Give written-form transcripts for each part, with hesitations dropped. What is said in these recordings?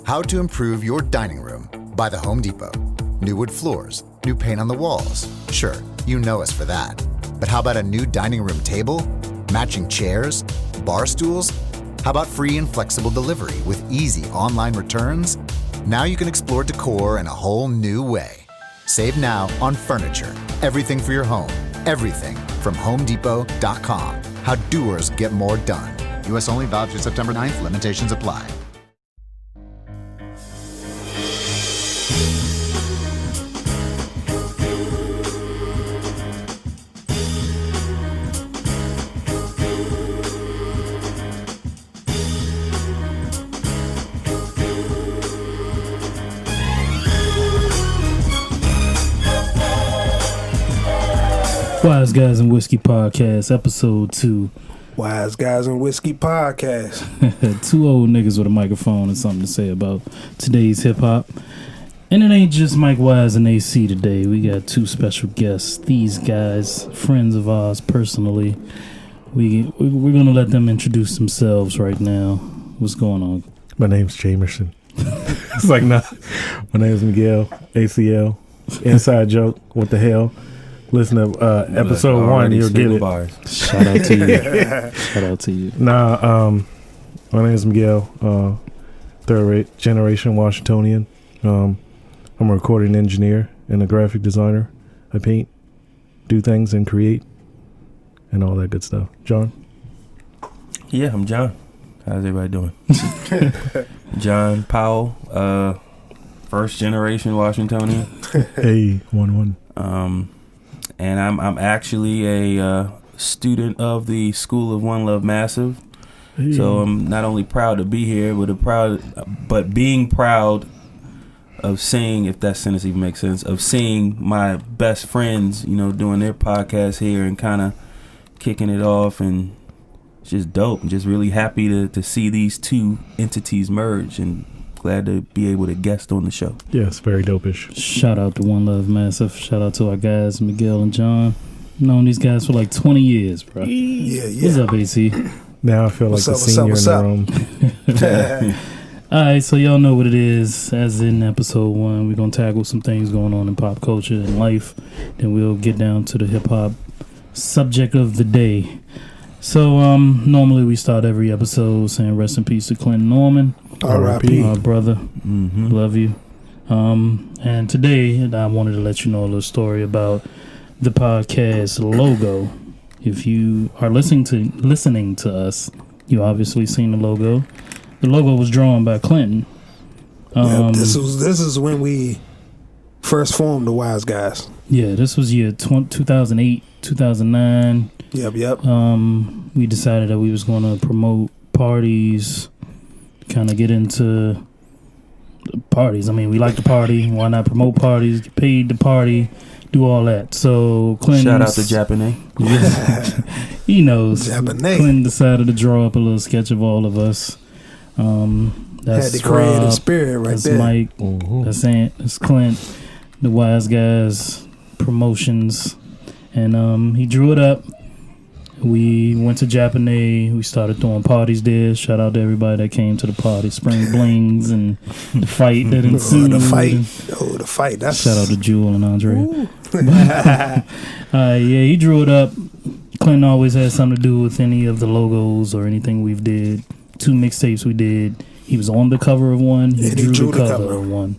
How to improve your dining room by the Home Depot. New wood floors, new paint on the walls. Sure, you know us for that. But how about a new dining room table? Matching chairs? Bar stools? How about free and flexible delivery with easy online returns? Now you can explore decor in a whole new way. Save now on furniture. Everything for your home. Everything from HomeDepot.com. How doers get more done. U.S. only, valid through September 9th. Limitations apply. Wizeguyz and Whiskey Podcast, episode 2. Wizeguyz and Whiskey Podcast. Two old niggas with a microphone and something to say about today's hip hop. And it ain't just Mike Wise and AC today. We got two special guests. These guys, friends of ours personally. We're gonna let them introduce themselves right now. What's going on? My name's Jamerson. It's like, nah. My name's Miguel, ACL. Inside joke. What the hell? Listen to episode 1, you'll get it. Bars. Shout out to you. Shout out to you. Nah, my name is Miguel, third generation Washingtonian. I'm a recording engineer and a graphic designer. I paint, do things, and create, and all that good stuff. John? Yeah, I'm John. How's everybody doing? John Powell, first generation Washingtonian. Hey, 1-1. And I'm actually a student of the School of One Love Massive. Hey. So I'm not only proud to be here, but being proud of seeing, if that sentence even makes sense, of seeing my best friends, doing their podcast here and kind of kicking it off, and it's just dope. I'm just really happy to see these two entities merge, and glad to be able to guest on the show. Yes, very dope-ish. Shout out to One Love Massive. Shout out to our guys, Miguel and John. Known these guys for like 20 years, bro. Yeah. What's up, AC? Now I feel like the senior in the room. All right, so y'all know what it is. As in episode 1, we're going to tackle some things going on in pop culture and life. Then we'll get down to the hip-hop subject of the day. So normally we start every episode saying rest in peace to Clinton Norman. R.I.P. Our brother. Mm-hmm. Love you. And today I wanted to let you know a little story about the podcast logo. If you are listening to us, you obviously seen the logo. The logo was drawn by Clinton. This is when we first formed the Wizeguyz. Yeah, this was year 2008, 2009. Yep. We decided that we was going to promote parties, kind of get into parties. I mean, we like to party. Why not promote parties, get paid to party, do all that? So Clinton... Shout out to Japanese. Yeah, he knows. Japanese. Clinton decided to draw up a little sketch of all of us. That's had the creative Rob, spirit right that's there. Mike, that's Ant, that's Clint, the Wizeguyz Promotions. And he drew it up. We went to Japanese. We started throwing parties there. Shout out to everybody that came to the party. Spring Blings and the fight that ensued. The fight. That's... Shout out to Jewel and Andre. He drew it up. Clinton always had something to do with any of the logos or anything we've did. 2 mixtapes we did. He was on the cover of one. He drew the cover of one.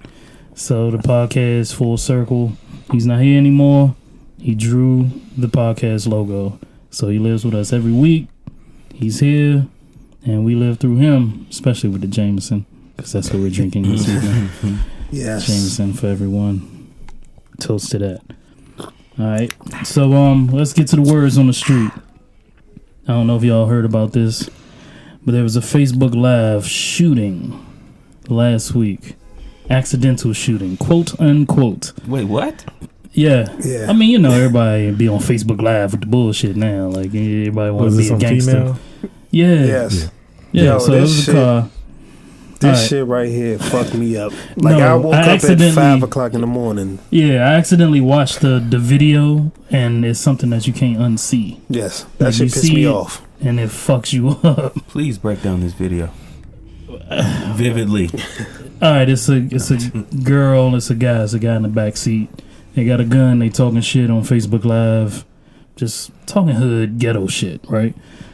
So the podcast full circle. He's not here anymore. He drew the podcast logo. So he lives with us every week. He's here, and we live through him, especially with the Jameson, because that's what we're drinking this evening. Yes. Jameson for everyone. Toast to that. All right. So let's get to the words on the street. I don't know if y'all heard about this, but there was a Facebook Live shooting last week. Accidental shooting, quote unquote. Wait, what? Yeah. I mean, everybody be on Facebook Live with the bullshit now. Like, everybody want to be a gangster. Female? Yeah. Yes. Yeah, Yo, so it was a car. This shit right here fucked me up. Like, I woke up at 5 o'clock in the morning. Yeah, I accidentally watched the video, and it's something that you can't unsee. Yes, that shit pissed me off. And it fucks you up. Please break down this video. vividly. All right, it's a girl, it's a guy in the back seat. They got a gun. They talking shit on Facebook Live, just talking hood ghetto shit, right?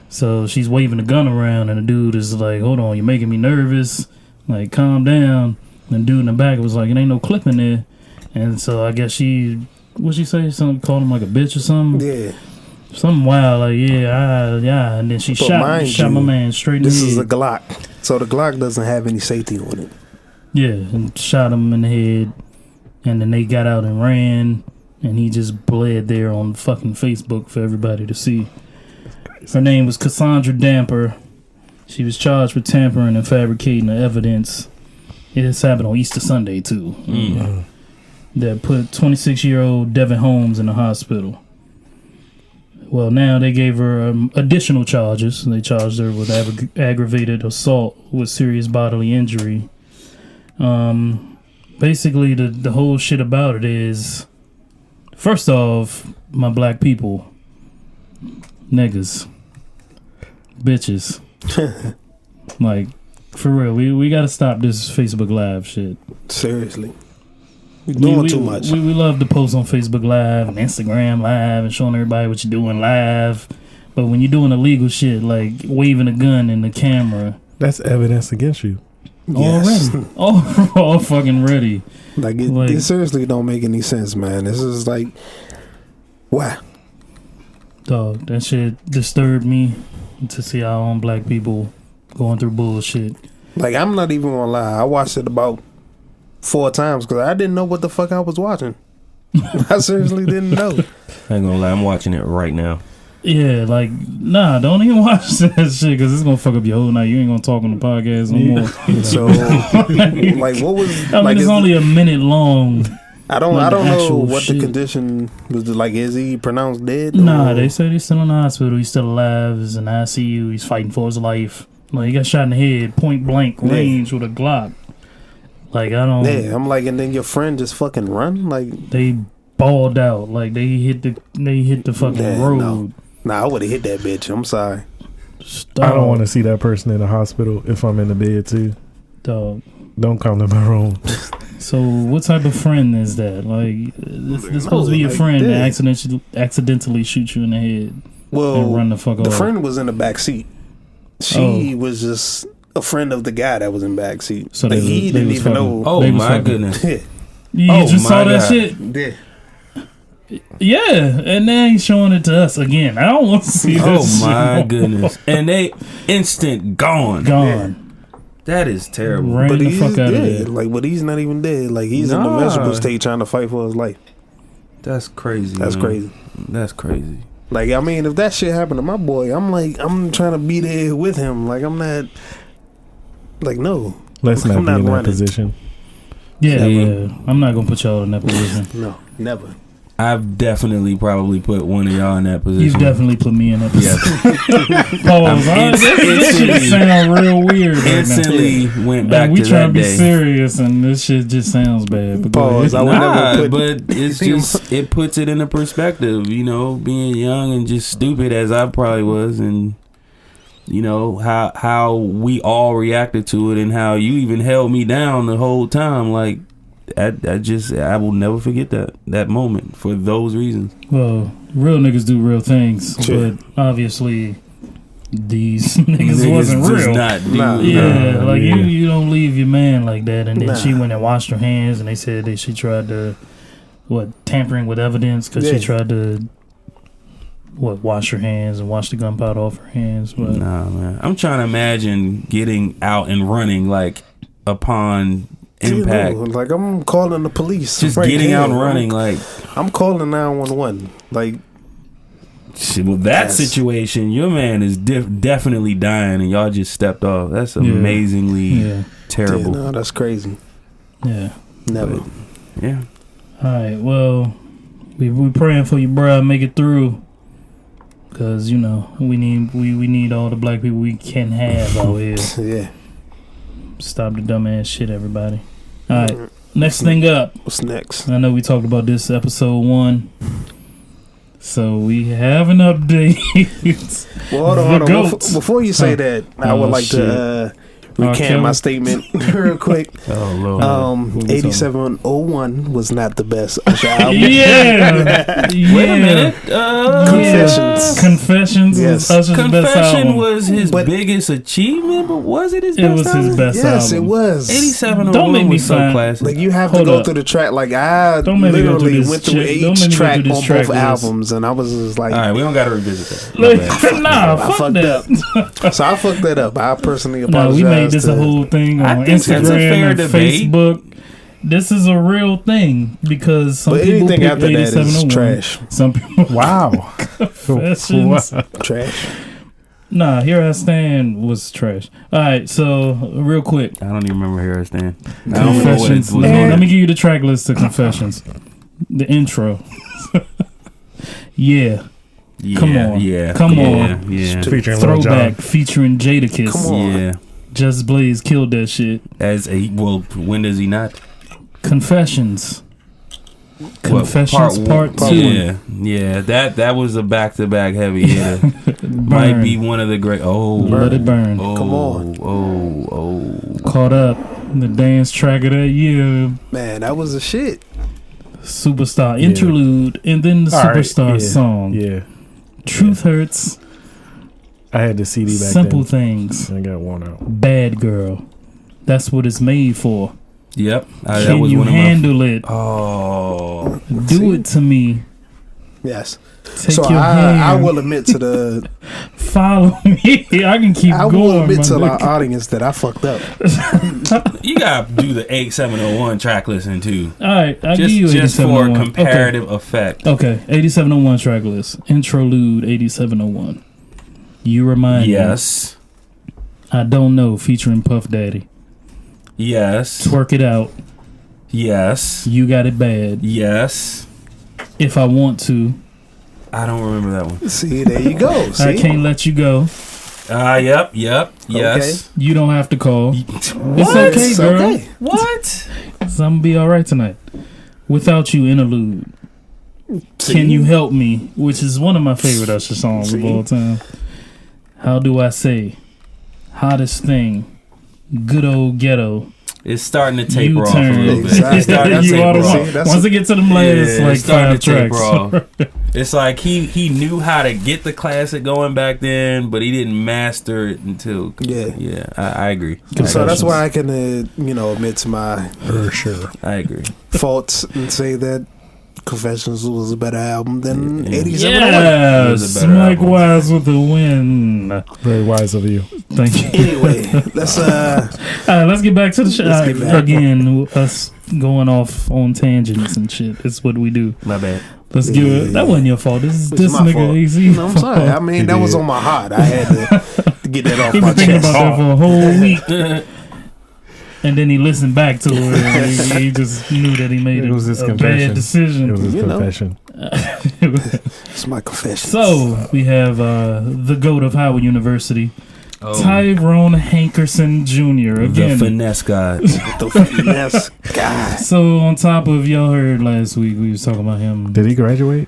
So she's waving the gun around, and the dude is like, "Hold on, you're making me nervous. Like, calm down." And the dude in the back was like, "It ain't no clip in there." And so I guess what'd she say? Something, called him like a bitch or something. Yeah. Something wild, like yeah, and then she shot my man straight in the head. This is a Glock, so the Glock doesn't have any safety on it. Yeah, and shot him in the head, and then they got out and ran, and he just bled there on fucking Facebook for everybody to see. Her name was Cassandra Damper. She was charged with tampering and fabricating the evidence. This happened on Easter Sunday too. That put 26-year-old Devin Holmes in the hospital. Well, now they gave her additional charges. They charged her with aggravated assault with serious bodily injury. Basically, the whole shit about it is, first off, my black people, niggas, bitches, like, for real, we gotta stop this Facebook Live shit. Seriously. You're doing too much. We love to post on Facebook Live and Instagram Live and showing everybody what you're doing live. But when you're doing illegal shit, like waving a gun in the camera, that's evidence against you. Yes. Already. All fucking ready. Like it seriously don't make any sense, man. This is like, why? Dog, that shit disturbed me to see our own black people going through bullshit. Like, I'm not even gonna lie. I watched it about 4 times because I didn't know what the fuck I was watching. I seriously didn't know. I ain't gonna lie, I'm watching it right now. Yeah, like, nah, don't even watch that shit because it's gonna fuck up your whole night. You ain't gonna talk on the podcast no more. So, like, what was? I mean, it's only a minute long. I don't know what shit. The condition was. Like, is he pronounced dead? Nah, they said he's still in the hospital. He's still alive. He's in ICU. He's fighting for his life. Like, he got shot in the head, point blank range with a Glock. Like, I don't. Yeah, I'm like, and then your friend just fucking run. Like, they balled out. Like, they hit the fucking road. Nah, I would have hit that bitch. I'm sorry. Stop. I don't want to see that person in the hospital if I'm in the bed too. Dog. Don't come to my room. So what type of friend is that? Like, this supposed to be your friend that accidentally shoot you in the head. Well, and run the fuck off. The friend was in the back seat. She was just a friend of the guy that was in back seat. So like, he didn't even know. Oh my goodness! You just saw that shit. Yeah, and then he's showing it to us again. I don't want to see this. Oh my goodness! And they instant gone. That is terrible. Ran but the he's fuck out dead. of there. Like, but he's not even dead. Like, he's in the vegetable state trying to fight for his life. That's crazy. That's crazy. That's crazy. Like, I mean, if that shit happened to my boy, I'm trying to be there with him. Like, I'm not. Like, no. Let's not be in that position. Yeah, I'm not gonna put y'all in that position. No, never. I've definitely probably put one of y'all in that position. You've definitely put me in that position. Pause. This shit sound real weird. Instantly right now. Went back we to trying that to be day. serious, and this shit just sounds bad. But pause. I would never put. But it's just it puts it into perspective. You know, being young and just stupid as I probably was, and you know how we all reacted to it, and how you even held me down the whole time. Like. I will never forget that moment for those reasons. Well, real niggas do real things, but obviously these niggas wasn't real. You don't leave your man like that. And then she went and washed her hands, and they said that she tried to tampering with evidence because she tried to wash her hands and wash the gunpowder off her hands. But nah, man, I'm trying to imagine getting out and running like upon. Impact. Like, I'm calling the police. Just getting out and running. Like, I'm calling 911. Like, with that situation, your man is definitely dying, and y'all just stepped off. That's amazingly terrible. Yeah, no, that's crazy. Yeah, never. But, yeah. All right. Well, we praying for you, bro. Make it through, because you know we need all the black people we can have out here. Yeah. Stop the dumbass shit, everybody. All right, next thing up. What's next? I know we talked about this episode 1, so we have an update. Well, hold on. Before you say that, I would like to recant my statement real quick. Oh Lord. 8701 was not the best Usher album. Yeah. Wait a minute. Confessions. Confessions was Usher's best Confession album. was his But- biggest achievement, but was it his best It was album? his best Yes, album. it was. 8701 Don't make me was so find- classic. Like you have Hold to go up. through the track. Like I Don't make me go through literally this went through shit. Don't each make me go track through this on track both list. albums, and I was just like, All right, we don't got to revisit that. My bad. Nah, I fuck fucked that. up. So I fucked that up. I personally No, apologize. we made this to, a whole thing I on think that's a Instagram fair and debate. Facebook. This is a real thing because some But people anything pick after that is 8701. trash. Some people Wow. Confessions. Trash. Nah, Here I Stand was trash. All right, so real quick, I don't even remember Here I Stand. I don't remember what it Confessions. was Let on. me give you the track list of Confessions. The intro. Yeah. Yeah, Come on. Yeah. Come yeah, on. Yeah. Featuring Lil Throwback Jon. featuring Jadakiss. Come on. Yeah. Just Blaze killed that shit. When does he not? Confessions. Confessions What, part 2. Yeah. Yeah. That was a back-to-back heavy hitter. Might Burn. be one of the great. Oh. Let It Burn. Oh, Come on. Oh. Caught Up. The dance track of that year. Man, that was a shit. Superstar Yeah. interlude. And then the All right, Superstar yeah, song. Yeah. Truth Hurts. I had the CD back Simple then. Things. I got worn out. Bad Girl. That's what it's made for. Yep. That Can was you one of my. handle it? Oh. Do it to me. Yes. Take So your hand. I will admit to the Follow me. I can keep I going. will admit my to nigga. our audience that I fucked up. You gotta do the 8701 track listing too. All right, I'll give Just, you just for 8701. comparative effect. Okay, 8701 track list. Interlude 8701. You remind Yes. me. I Don't Know featuring Puff Daddy. Yes. Twerk It Out. Yes. You Got It Bad. Yes. If I Want To. I don't remember that one. See, there you go. See? I Can't Let You Go. Yep. Yes. You Don't Have to Call. It's okay, It's girl. okay. What? So I'm gonna be all right tonight. Without You interlude. Can You Help Me? Which is one of my favorite Usher songs of See? all time. How Do I Say? Hottest Thing. Good Old Ghetto. It's starting to taper off a U-turn. little bit. Exactly. It's starting to You taper oughta off. See, that's Once it gets to them last Yeah, like it's starting 5 to taper tracks. off. It's like he knew how to get the classic going back then, but he didn't master it until. Yeah. I agree. So that's why I can, admit to my Sure. I agree. faults and say that Confessions was a better album than Yeah. 87. It was Yes, a better Mike album. Wise with the win. Very wise of you. Thank you. Anyway, let's All right, let's get back to the show. Let's get back. Again, us going off on tangents and shit. It's what we do. My bad. Let's Yeah, give yeah, it. That yeah. wasn't your fault. This It's my nigga fault. easy. No, I'm sorry. I mean, that was on my heart. I had to get that off He my been thinking chest. about that for a whole week. And then he listened back to it. And he just knew that he made It was his a confession. bad decision. It was his You know. confession. It's my confession. So we have the GOAT of Howard University, Oh, Tyrone Hankerson Jr. the Again. finesse god. the finesse guy. So on top of y'all heard last week, we was talking about him. Did he graduate?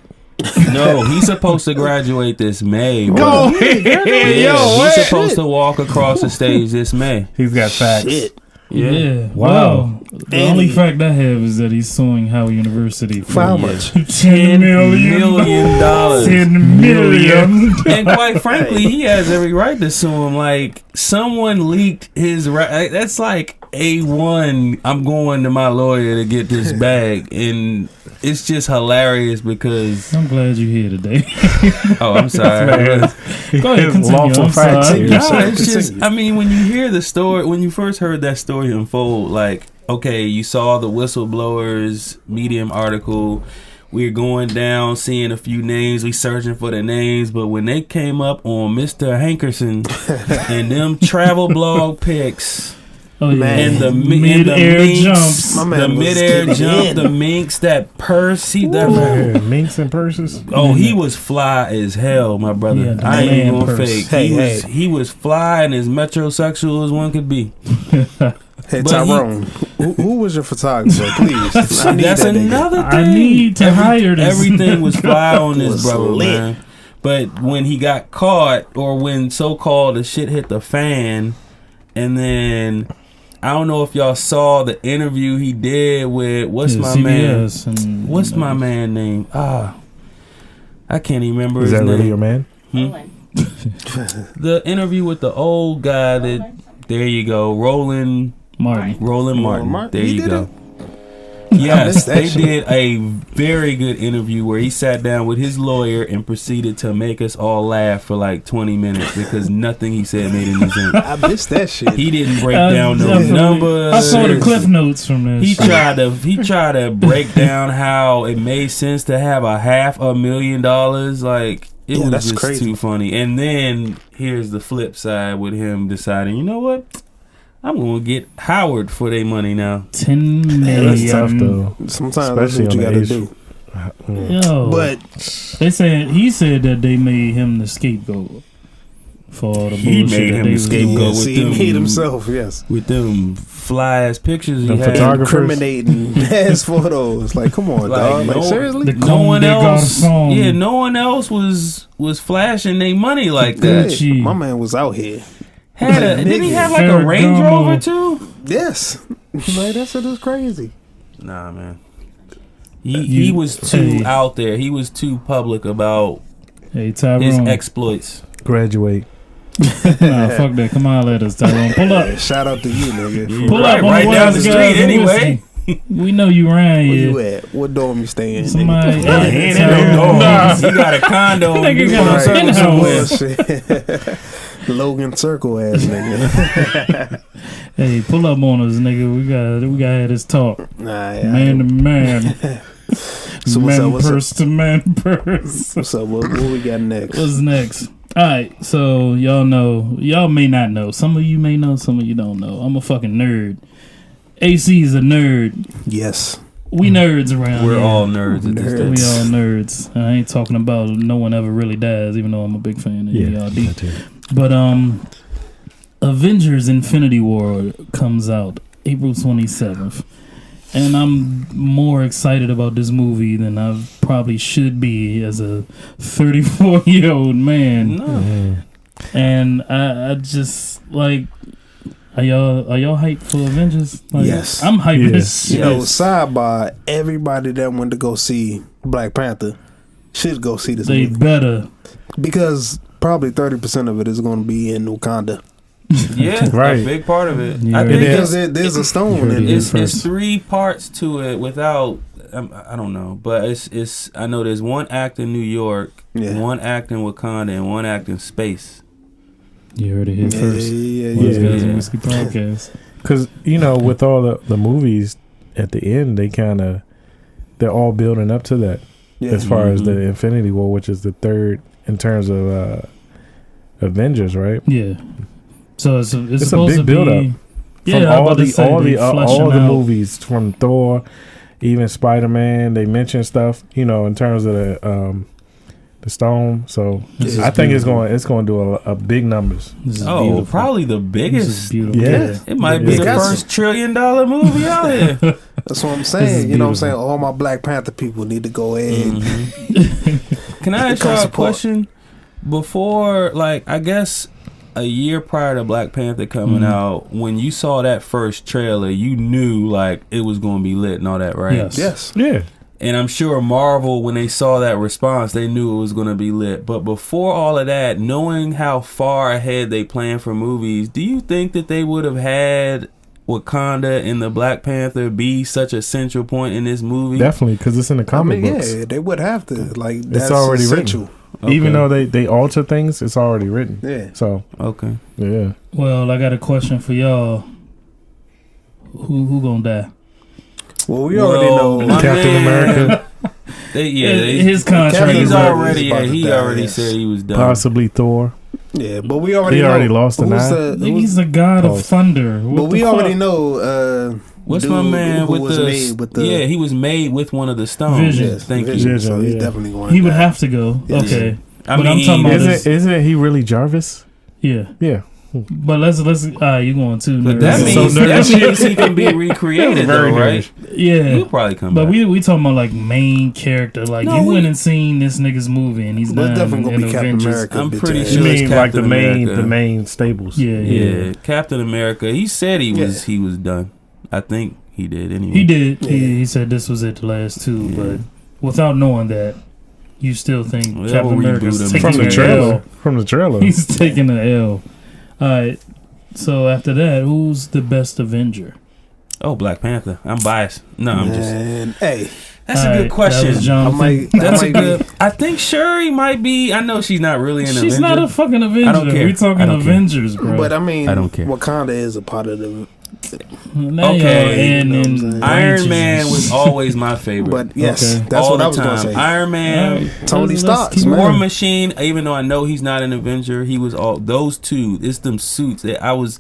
No, he's supposed to graduate this May. bro. Go Yeah, Yo, he's shit. supposed to walk across the stage this May. He's got facts. Shit. Yeah. Wow. Well, the And only he- fact I have is that he's suing Howard University For how Yeah. much? $10 million. $10 million. $10 million. And quite frankly, he has every right to sue him. Like, someone leaked his right. That's like A1. I'm going to my lawyer to get this bag. And it's just hilarious because. I'm glad you're here today. Oh, I'm sorry. Go ahead, His continue. lawful I'm facts. sorry. Yeah. No, it's just, I mean, when you hear the story, when you first heard that story unfold, like, okay, you saw the whistleblowers Medium article. We're going down, seeing a few names. We searching for the names, but when they came up on Mr. Hankerson and them travel blog pics Oh, yeah. Man. and the Mid-air minks, jumps. My man the was mid-air getting jump, in. the minks, that purse, Yeah, minks and purses. Oh, he was fly as hell, my brother. Yeah, the I ain't man even gonna purse. fake. Hey, He was fly and as metrosexual as one could be. Hey, But Tyrone, who was your photographer? Please. I need That's that nigga. another thing. I need to hire this. Everything was fly on this Was brother, lit. man. But when he got caught, or when so-called the shit hit the fan, and then I don't know if y'all saw the interview he did with what's my man name? I can't even remember his name. Is that really your man? The interview with the old guy there you go, Roland Martin. There you go. Yes, they did a very good interview where he sat down with his lawyer and proceeded to make us all laugh for like 20 minutes because nothing he said made any sense. I missed that shit. He didn't break down no numbers. I saw the cliff notes from this. He tried to break down how it made sense to have $500,000. Like it was just crazy. Too funny. And then here's the flip side with him deciding, you know what? I'm gonna get Howard for their money now. 10 million. That's tough though. Sometimes that's what you gotta do. Yo, but he said that they made him the scapegoat for all the bullshit. He made him the scapegoat with them. He made himself, yes, with them fly ass pictures. He had incriminating ass photos. Like, come on, dog. Like, seriously, no one else. Yeah, no one else was flashing their money like that. Yeah, my man was out here. Didn't he have like a Range Rover too? Yes. Like that shit is crazy. Nah, man. He was too out there. He was too public about his exploits. Graduate. Nah, fuck that. Come on, let us, Tyrone. Pull up. Shout out to you, nigga. Pull up right down the street anyway. We know you around here. Where you at? What dorm you staying in? Somebody, he ain't in no dorm. He got a condo. Nigga got a penthouse. Logan Circle ass nigga. Hey, pull up on us, nigga. We got to have this talk. Nah, man to man. So what's to man purse. What's up? What we got next? What's next? All right, so y'all may not know. Some of you may know, some of you don't know. I'm a fucking nerd. AC is a nerd. Yes. We nerds around We're here. all nerds at this time. We all nerds. I ain't talking about no one ever really dies, even though I'm a big fan of ERD. But Avengers Infinity War comes out April 27th. And I'm more excited about this movie than I probably should be as a 34-year-old man. No. And I just like, are y'all hyped for Avengers? Like, yes, I'm hyped. Yes. You know, sidebar, everybody that went to go see Black Panther should go see this movie. They better, because probably 30% of it is going to be in Wakanda. Yeah, right. A big part of it. Yeah, I think there's a stone in it. It's 3 parts to it. Without, I don't know, but it's. I know there's 1 act in New York, 1 act in Wakanda, and 1 act in space. You heard it here first. Wizeguyz and Whiskey Podcast. Because with all the movies at the end, they're all building up to that. Yeah. As far as the Infinity War, which is the 3rd in terms of Avengers, right? Yeah. So it's a big build up. Yeah, all the movies from Thor, even Spider-Man. They mention stuff, in terms of the stone. So I think it's going to do a big numbers. Probably the biggest. Yeah, it might be the first $1 trillion movie out here. That's what I'm saying. You know what I'm saying? All my Black Panther people need to go ahead. Can I ask y'all a question? Before, I guess a year prior to Black Panther coming out, when you saw that first trailer, you knew it was going to be lit and all that, right? Yes. Yeah. And I'm sure Marvel, when they saw that response, they knew it was going to be lit. But before all of that, knowing how far ahead they plan for movies, do you think that they would have had Wakanda and the Black Panther be such a central point in this movie? Definitely, because it's in the comic books. Yeah, they would have to. That's it's already essential. Written. Okay. Even though they alter things, it's already written. Yeah. So okay. Yeah. Well, I got a question for y'all. Who gonna die? Well, we already know Captain America. His contract. He already said he was done. Possibly Thor. Yeah, but we already lost the night. He's the god of thunder. But we already know. What's my man with the? Yeah, he was made with one of the stones. Vision. Thank you. So he's definitely going. He would have to go. Yeah. Okay. I'm talking about isn't he really Jarvis? Yeah. Yeah. But let's you going too. But that means he can be recreated, though, right? Yeah, He'll probably come but back. we talking about like main character. Like No, you we- went and seen this nigga's movie, and he's But done it's definitely in gonna be Captain Avengers. America. I'm bitch pretty ass. You sure it's mean like the Captain main America. staples? Yeah, Yeah, Captain America. He said he was done. I think he did anyway. He did. Yeah. He said this was it, the last two, Yeah. but without knowing that, you still think Well, Captain we'll America's reboot him. taking From the the trailer. L. From the trailer. He's taking the L. All right. So after that, who's the best Avenger? Oh, Black Panther. I'm biased. No, I'm just. Man, hey, That's All a right, good question. That was I Jonathan. might. That's I a might good. I think Shuri might be. I know she's not really an She's Avenger. not a fucking Avenger. I don't care. We're talking I don't care. Avengers, bro. But I mean, I don't care. Wakanda is a part of the. Now Okay, y'all you know what I'm adding saying? in Iron branches Man and was shit. always my favorite. But yes, Okay. that's all what the I was time. gonna say. Iron Man, All right. Tony Let's Stark, keep man. War moving. Machine. Even though I know he's not an Avenger, he was all those two. It's them suits that I was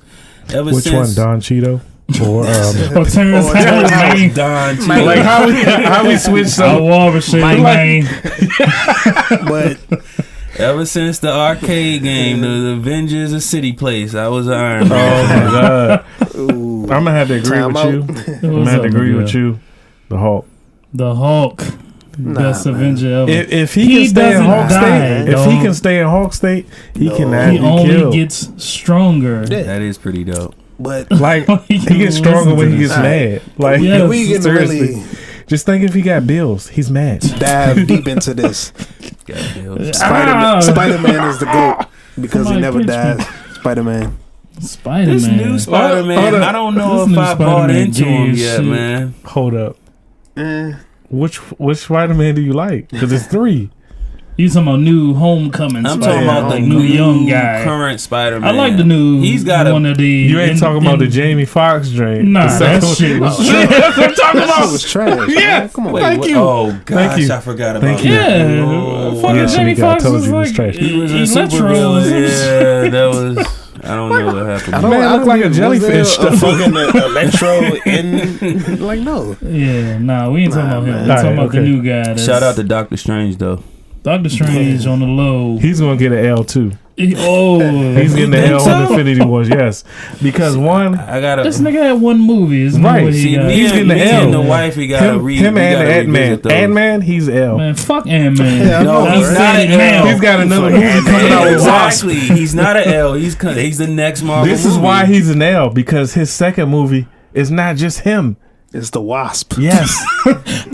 ever Which one, since. Don Cheeto or Or Terrence Howard, man. Don Cheadle. like how we switched Our up? War shit, man. But Ever since the arcade game, the Avengers of City Place, I was Iron Oh Man. my god! ooh, I'm gonna have to agree Time with out. you. I'm What's gonna have to up, agree Miguel? with you. The Hulk. The Hulk. Best man. Avenger ever. If he, He can stay in doesn't Hulk die, state, if he dog. can stay in Hulk state, he No. cannot He be only killed. gets stronger. Yeah. That is pretty dope. but Like he gets stronger when he gets mad. Like Yeah. we can seriously, really just think if he got bills, he's mad. dive deep into this. Got bills. Ah. Spider-Man is the GOAT because he Somebody never pinch me. dies. Spider-Man. Spider-Man. This new Spider-Man, Hold up. I don't know This if new I bought Spider-Man into gay him as yet, shit. man. Hold up. Eh, Which Spider-Man do you like? Because it's 3. You talking about new Homecoming? I'm Spider-Man, talking about like the new young guy. current Spider-Man. I like the new. He's got one of the. You ain't talking about the Jamie Foxx drink. Nah, The second that one. shit was Yeah, trash. that's what I'm talking that about. was trash. Yeah. man. Come on. Wait, Thank what? you. Oh gosh, Thank you. I forgot about Thank that. you. Yeah, Oh, fucking Yeah, Jamie Shanika, I Foxx told was you it was like trash. He was a Electro. supervillain. Yeah, that was. I don't know what happened. I to don't, him. Man, I look don't like a even- jellyfish, was there a though. fucking electro in like no. Yeah, nah, we ain't talking about him. man. We talking Alright, about the okay. new guy. That's Shout out to Doctor Strange though. Doctor Strange on the low. He's gonna get an L too. Oh, He's getting the think L so? on Infinity Wars. Yes, because one, I gotta. this nigga had one movie. It's Right. what he See, got. me, He's and, getting the me and the L. wifey gotta read. him we and gotta Ant-Man. revisit those. Ant-Man, he's L. Man, fuck Ant-Man. Yeah, I No, know, he's right? not an L. He's got another movie coming out with Wasp. Exactly. He's not an L. He's the next Marvel. This is movie. why he's an L, because his second movie is not just him. It's the Wasp. Yes,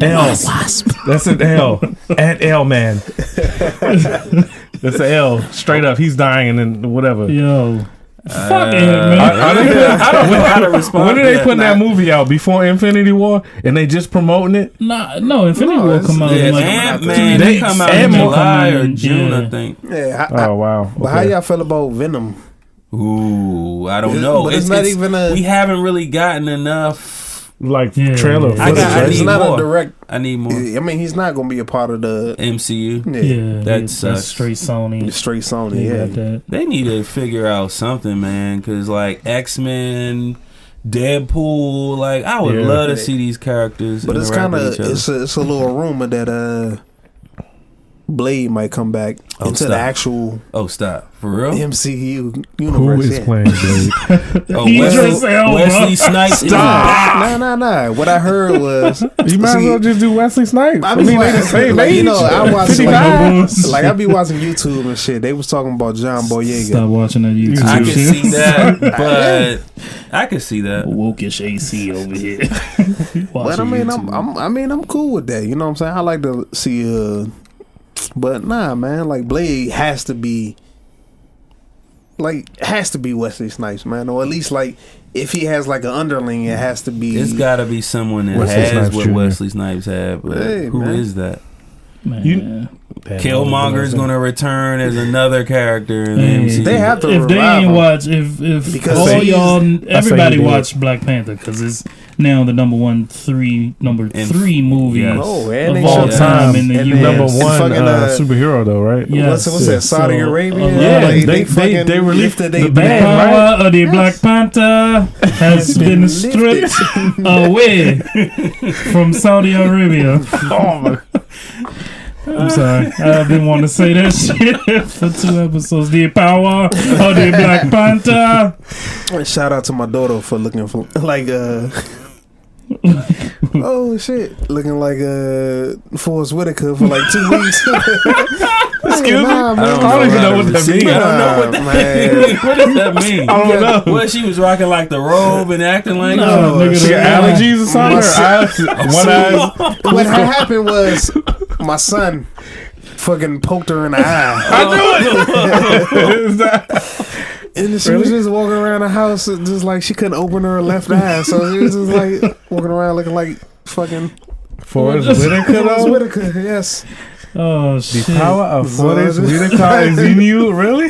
L. Wasp. That's an L. Ant L man. That's an L. Straight up, he's dying and then whatever. Yo, fuck Ant-Man. Are they- I don't know how to respond. When are to they that. putting that movie out? Before Infinity War? And they just promoting it? Nah, no, Infinity War it's- come out Yeah, in like Ant-Man. 2 They weeks. come out in Ant-Man July come out or in- June, yeah. I think. Yeah. Oh wow. But how Okay. y'all feel about Venom? Ooh, I don't It- know. but it's not even a- We haven't really gotten enough. Like Yeah, trailer. yeah. I footage, got- I right? It's need not more. a direct. I need more. I mean, he's not gonna be a part of the MCU. Yeah, That that's sucks. straight Sony. straight Sony. Yeah, Yeah. got that. They need to figure out something, man. Because like X-Men, Deadpool, like I would Yeah. love to see these characters. But it's interact kind with of each other. it's a little rumor that Blade might come back Oh, into the stop. actual Oh, stop for real. MCU Who universe. is yeah. playing Blade? Oh, Idris Elba. Wesley Snipes. is back. Nah. What I heard was You might as See, well just do Wesley Snipes. I be mean, they the watching- same like, age. you know, I watch 59. like I be watching YouTube and shit. They was talking about John Boyega. Stop watching that YouTube I can shit. see that, but I can see that. Wokish AC over here. But I mean, I'm cool with that. You know what I'm saying? I like to see. But nah, man. Like Blade has to be Wesley Snipes, man. Or at least like if he has like an underling, it has to be. It's got to be someone that Wesley has Snipes what Jr. Wesley Snipes had. But Hey, who is man. that? Man. Killmonger is going to return as another character in the Hey, MCU. They have to if they revive ain't him. watch, if Because all he's- y'all, everybody did. watch Black Panther because it's now the number three movie yes. Oh, and of they all should- time in the and U.S. Number And one fucking, superhero, though, right? Yeah. What's Yes. that? Saudi So, Arabia? yeah, Like, they fucking released lifted the they The band, band, right? power of the Yes. Black Panther has been been stripped away from Saudi Arabia. Oh my! I'm sorry. I've been wanting to say that shit for 2 episodes. The power of the Black Panther. Shout out to my daughter for looking for like Oh shit, looking like Forrest Whitaker for like 2 weeks. Excuse me? Nah, man. I don't even know what that means. I don't know what that means. What does that mean? I don't know. Well, she was rocking like the robe and acting like No, nigga, She got allergies or something? One eye. What had happened was my son fucking poked her in the eye. And she was just walking around the house just like she couldn't open her left eye. So she was just like walking around looking like fucking Forrest Whitaker, Forrest though? Whitaker, yes. Oh The shit! power of Forrest Whitaker is in you, really?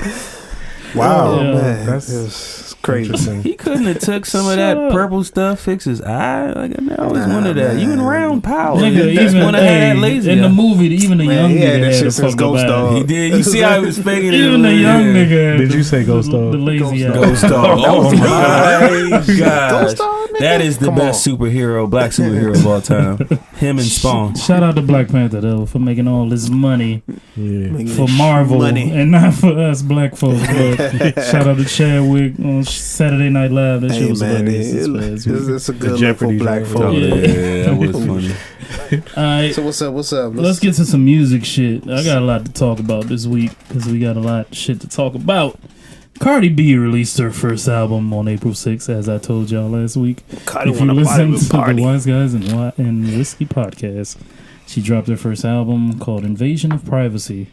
Wow, Yeah. man. That's It's crazy. interesting. He couldn't have took some of that purple stuff, fix his eye. Like I always Nah, wanted that. man. Even around Powell, Nigga, he just even want to have that lazy in the eye. movie, even the Man, young he had nigga that had shit a since fucked Ghost up eye. Dog. He did. You see how he was faking it? Even the young Yeah. nigga. Did you say Ghost Dog? The lazy eye. Ghost Dog. Oh my gosh. Ghost Dog, nigga? That is the Come best superhero, black superhero of all time. Him and Spawn. Shout out to Black Panther though for making all this money Yeah. for Marvel Money. and not for us black folks. But shout out to Chadwick on Saturday Night Live. That shit Hey was man, hilarious. it's a good look for Jeopardy black joint. folk. Oh, Yeah. yeah, that was funny. All right, So what's up? let's get to some music shit. I got a lot to talk about this week because we got a lot of shit to talk about. Cardi B released her first album on April 6th, as I told y'all last week. Cardi If you wanna party listen with to the party. Wizeguyz and Whiskey podcast, she dropped her first album called Invasion of Privacy.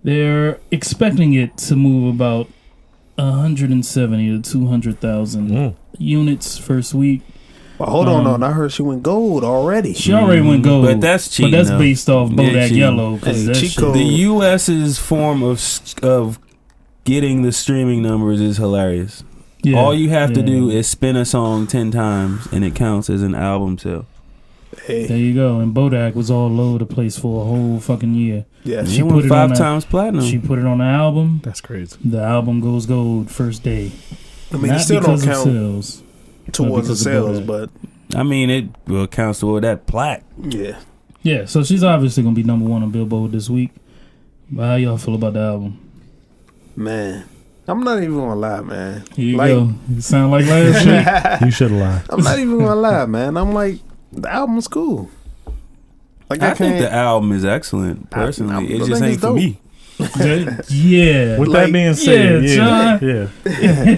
They're expecting it to move about 170 to 200,000 units first week. Well, hold on. I heard she went gold already. She already went gold, But that's cheating, But that's though. based off Yeah, Bodak cheating. Yellow. 'Cause Hey, that cheat shit- code. The U.S.'s form of getting the streaming numbers is hilarious. yeah, All you have to yeah. do is spin a song 10 times, and it counts as an album sale. There Hey, you go. And Bodak was all over the place for a whole fucking year. yes. She She went put it 5 on times platinum. She put it on the album. That's crazy. The album goes gold first day. I mean, Not it still don't because of count sales. towards the because of sales, Bodak. but I mean, it well, counts toward that plaque. yeah. Yeah, so she's obviously gonna be number one on Billboard this week. But how y'all feel about the album? Man, I'm not even gonna lie, man. Here you Like- go. You sound like last shit. You should have lied. I'm not even gonna lie, man. I'm like, the album's cool. Like I think the album is excellent. Personally, I it think just ain't it's for dope. me. Yeah. With Like, that being said, yeah, yeah.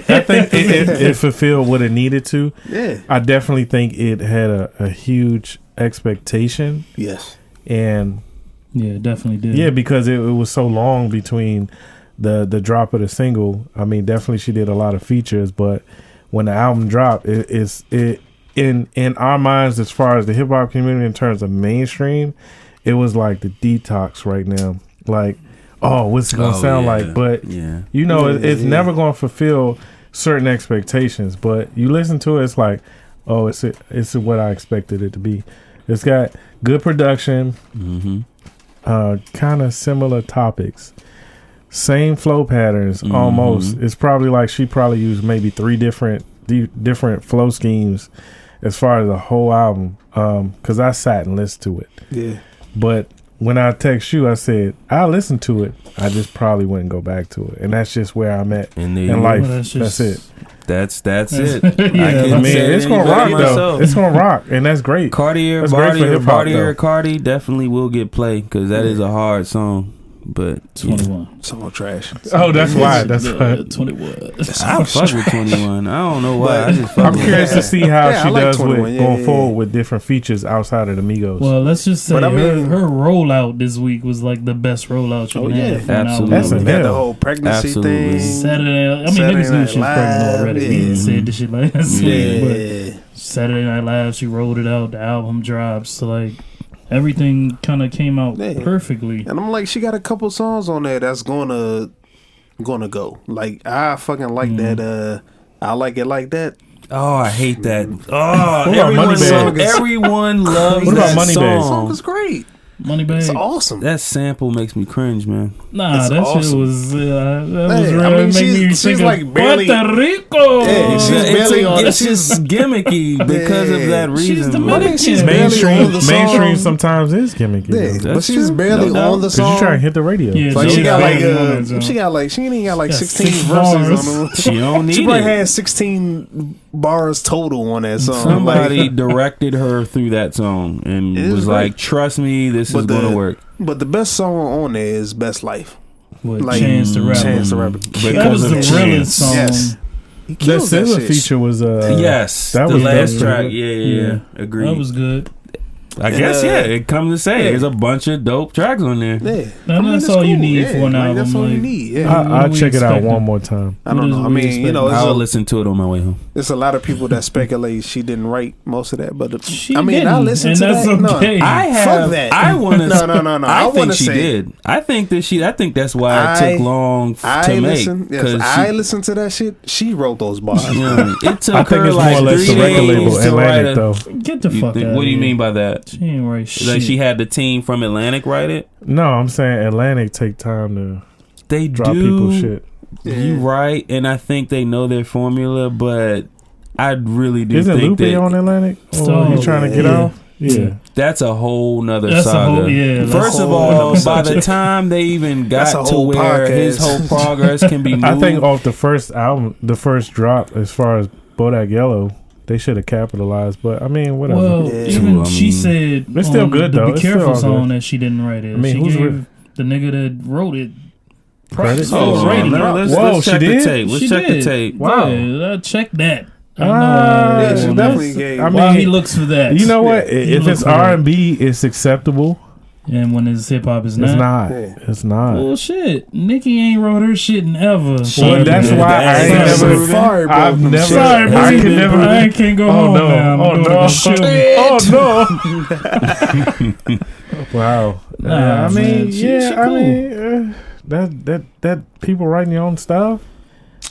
I think it fulfilled what it needed to. Yeah. I definitely think it had a huge expectation, Yes. and Yeah, definitely did. yeah, because it was so long between the drop of the single. I mean, definitely she did a lot of features, but when the album dropped, it in our minds, as far as the hip hop community in terms of mainstream, it was like the detox right now. Like, oh, what's it gonna sound like? But Yeah. you know, Yeah, it's yeah. never gonna fulfill certain expectations. But you listen to it, it's like, oh, it's what I expected it to be. It's got good production, Mm-hmm. kind of similar topics, same flow patterns Mhm. almost. It's probably like she probably used maybe 3 different flow schemes as far as the whole album. Because I sat and listened to it, Yeah. but when I text you, I said I listened to it. I just probably wouldn't go back to it, and that's just where I'm at And there in you life. Well, that's That's it. That's it. Yeah, I I couldn't mean, say it it's gonna any rock better though. myself. It's gonna rock, and that's great. Cartier, That's great for hip-hop, though. Cardi definitely will get played because that is a hard song. But 21. Song trash. Oh, that's why. That's Yeah, why. 21. I fuck with 21. I don't know why. But I just fuck I'm with curious to see how Yeah, she I like does 21. with Yeah, going yeah, forward yeah. with different features outside of the Migos. Well, let's just say But I mean- her rollout this week was like the best rollout you Oh, can yeah. have for an Absolutely. album. That's You got the hell. whole pregnancy Absolutely. thing. Saturday, I mean, Saturday niggas knew Night she was pregnant Live, already. yeah. He said this shit last week, but Yeah. Saturday Night Live, she rolled it out. The album drops, so like everything kind of came out Yeah. perfectly. And I'm like, she got a couple songs on there that's gonna go. Like, I fucking like that. I like it like that. Oh, I hate that. Oh, about everyone, Moneybag? everyone loves What about that Moneybag? The song song. is great. Moneybag. It's awesome. That sample makes me cringe, man. Nah, It's that shit awesome. was Hey, real. I mean, Make me she's think like of barely- Puerto Rico. Yeah, she's barely on- It's just gimmicky because of that reason. She's man. Dominican. She's barely mainstream, on the song. mainstream sometimes is gimmicky. Yeah, though. but That's she's true. barely No doubt. on the 'Cause you song. try to hit the radio. Yeah, Like she she got like barely on that she song. got like she ain't even got like Yeah, 16 6 verses bars. on them. She don't need She probably it. had 16 bars total on that song. Somebody directed her through that song and was like, "Trust me, this is going to work." But the best song on there is "Best Life." What, like, Chance the Rapper. Chance the Rapper. That was the realest song. Yes. The SZA feature was yes, that the was last track. Yeah. Agreed. That was good. I guess it comes to say there's a bunch of dope tracks on there. Yeah, that's all you need for an album. That's all you need. Yeah, I'll check it out one more time. I don't know. I mean, you know, I'll listen to it on my way home. There's a lot of people that speculate she didn't write most of that, but I mean, I listen to that. Okay. No, I have. fuck that. I want to. No. I think she did. I think that's why it took long to make. Yes, I listened to that shit. She wrote those bars. It took I think her it's like more or less 3 the record label days to Atlantic write though. Get the fuck out. What do you mean by that? She ain't write shit. Like she had the team from Atlantic write it? No, I'm saying Atlantic take time to drop people shit. You right, and I think they know their formula, but I really do Isn't think Lupe on Atlantic? So, you trying to get off? Yeah. That's a whole nother saga. First of all, by the time they even got to where his whole progress can be moved, I think off the first album, the first drop, as far as Bodak Yellow, they should have capitalized. But I mean, whatever. Well, even she said it's still good the though. Be Careful song that she didn't write it. I mean, she gave the nigga that wrote it credit. Let's check the tape. Let's check the tape. Wow, yeah, check that. Yeah, she definitely gave. I mean, while he looks for that. You know what? If it's R&B, it's acceptable. And when it's hip hop, it's not. It's not. It's not. Well, shit. Nicki ain't wrote her shit in ever. Well, that's why I ain't never. I've never. Sorry, I can never. I can't go home now. No. Wow. Nah, I mean, man, she cool. That people writing your own stuff.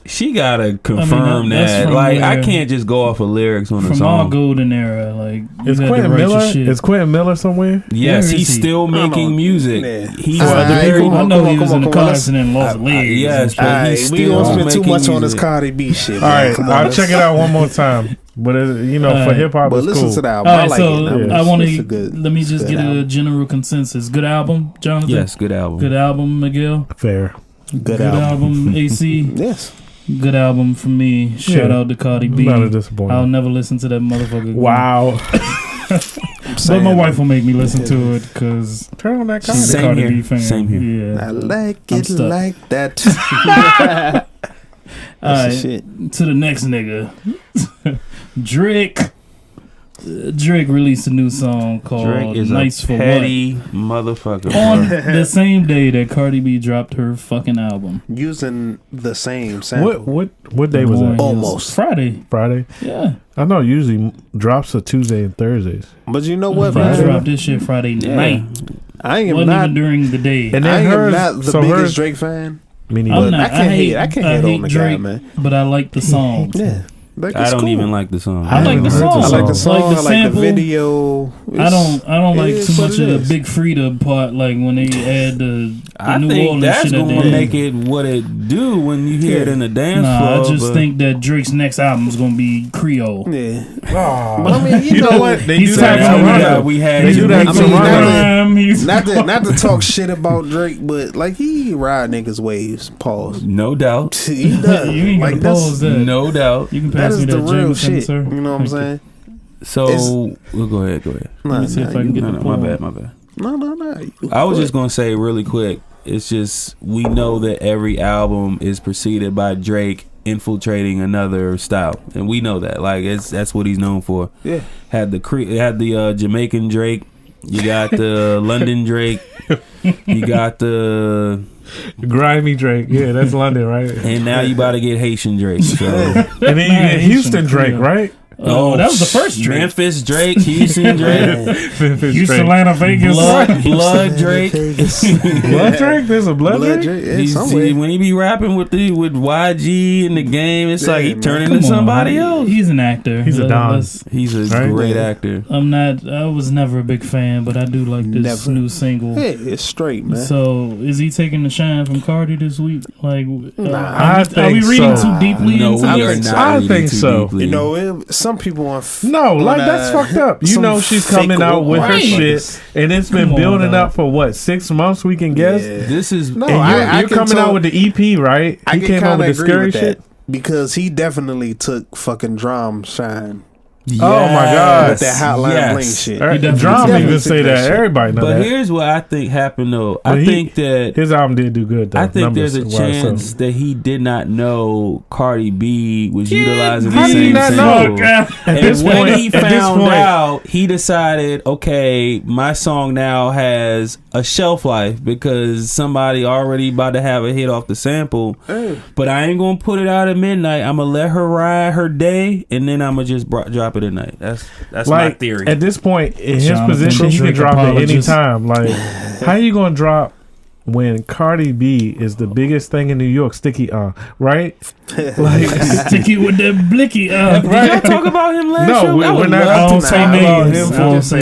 She gotta confirm that. Like, I can't just go off of lyrics on a song. From our golden era, like, is Quentin Miller? Is Quentin Miller somewhere? Yes, he's still making music. He's I know he was in the cars and then lost legs. Yes, but he's we still don't spend too much music on this Cardi B shit. All right, I'll check it out one more time. But for hip hop, it's listen cool. to the album. All right, I like it. I want to let me just get a general consensus. Good album, Jonathan. Yes, good album. Good album, Miguel. Fair. Good album. AC. Yes. Good album for me. Shout out to Cardi B. Not a disappointment. I'll never listen to that motherfucker again. Wow. But my wife will make me listen to it because turn on that she's a Cardi B fan. Same here. Yeah. I like it like that. All right, to the next nigga. Drake released a new song called Drake is Nice a for petty motherfucker. On the same day that Cardi B dropped her fucking album. Using the same sample. What day was that? Almost. Friday. Yeah. I know usually drops are Tuesday and Thursdays. But you know what, man? I dropped this shit Friday night. I am wasn't not even during the day. And I am not the biggest Drake fan. I'm not. I can't hate on the Drake, guy, man. But I like the song. Yeah. Like, I don't even like the song. I like the song. I like the song. I like the video. I don't like too much of the Big Frida part. Like when they add the New think Orleans that's shit gonna make it what it do when you hear it in the dance floor. I just think that Drake's next album is gonna be Creole. Yeah. But I mean, you know what? They do that. We had. They do that. Not to talk shit about Drake, but like he ride niggas' waves. Pause. No doubt. He does. You ain't like gonna pause that. No doubt. You can that pass is me the that real Jameson, shit. sir. You know what I'm saying? So we'll go ahead. Let me see if I can get the my bad. No. I was just gonna say really quick. It's just we know that every album is preceded by Drake infiltrating another style, and we know that. Like that's what he's known for. Yeah. Had the Jamaican Drake. You got the London Drake. You got the grimy Drake. Yeah, that's London, right? And now you about to get Haitian Drake. So. And then you get Houston Drake, right? Oh, that was the first Drake. Memphis Drake, Houston Drake, Houston, Atlanta, Vegas, Blood Drake. Blood Drake? There's a Blood Drake? Yeah, when he be rapping with YG in the game, it's like he turning into somebody else. He's an actor. He's a don. He's a great actor. I was never a big fan, but I do like this new single. Yeah, it's straight, man. So is he taking the shine from Cardi this week? Like, are we reading too deeply no, into we are this? not. I think so. Deeply. You know, some people on that's fucked up. You know she's coming out with her shit, and it's been building up for what 6 months? We can guess. This is no. And you're coming out with the EP, right? He came out with the scary shit. because he definitely took fucking Drum shine. Yes. Oh my God, with that Hotline Bling shit. Drum even say that. Everybody know but that. But here's what I think happened though. I think that his album did do good. Though. I think there's a chance that he did not know Cardi B was utilizing the same sample. And when he found out, he decided, okay, my song now has a shelf life because somebody already about to have a hit off the sample. But I ain't gonna put it out at midnight. I'm gonna let her ride her day, and then I'm gonna just drop it at night. That's like, my theory. At this point, in his position, he can drop it anytime. Like, how you gonna drop when Cardi B is the biggest thing in New York? Sticky, right? Like Sticky with that blicky, right? Did y'all talk about him last show? No, we're not. I don't say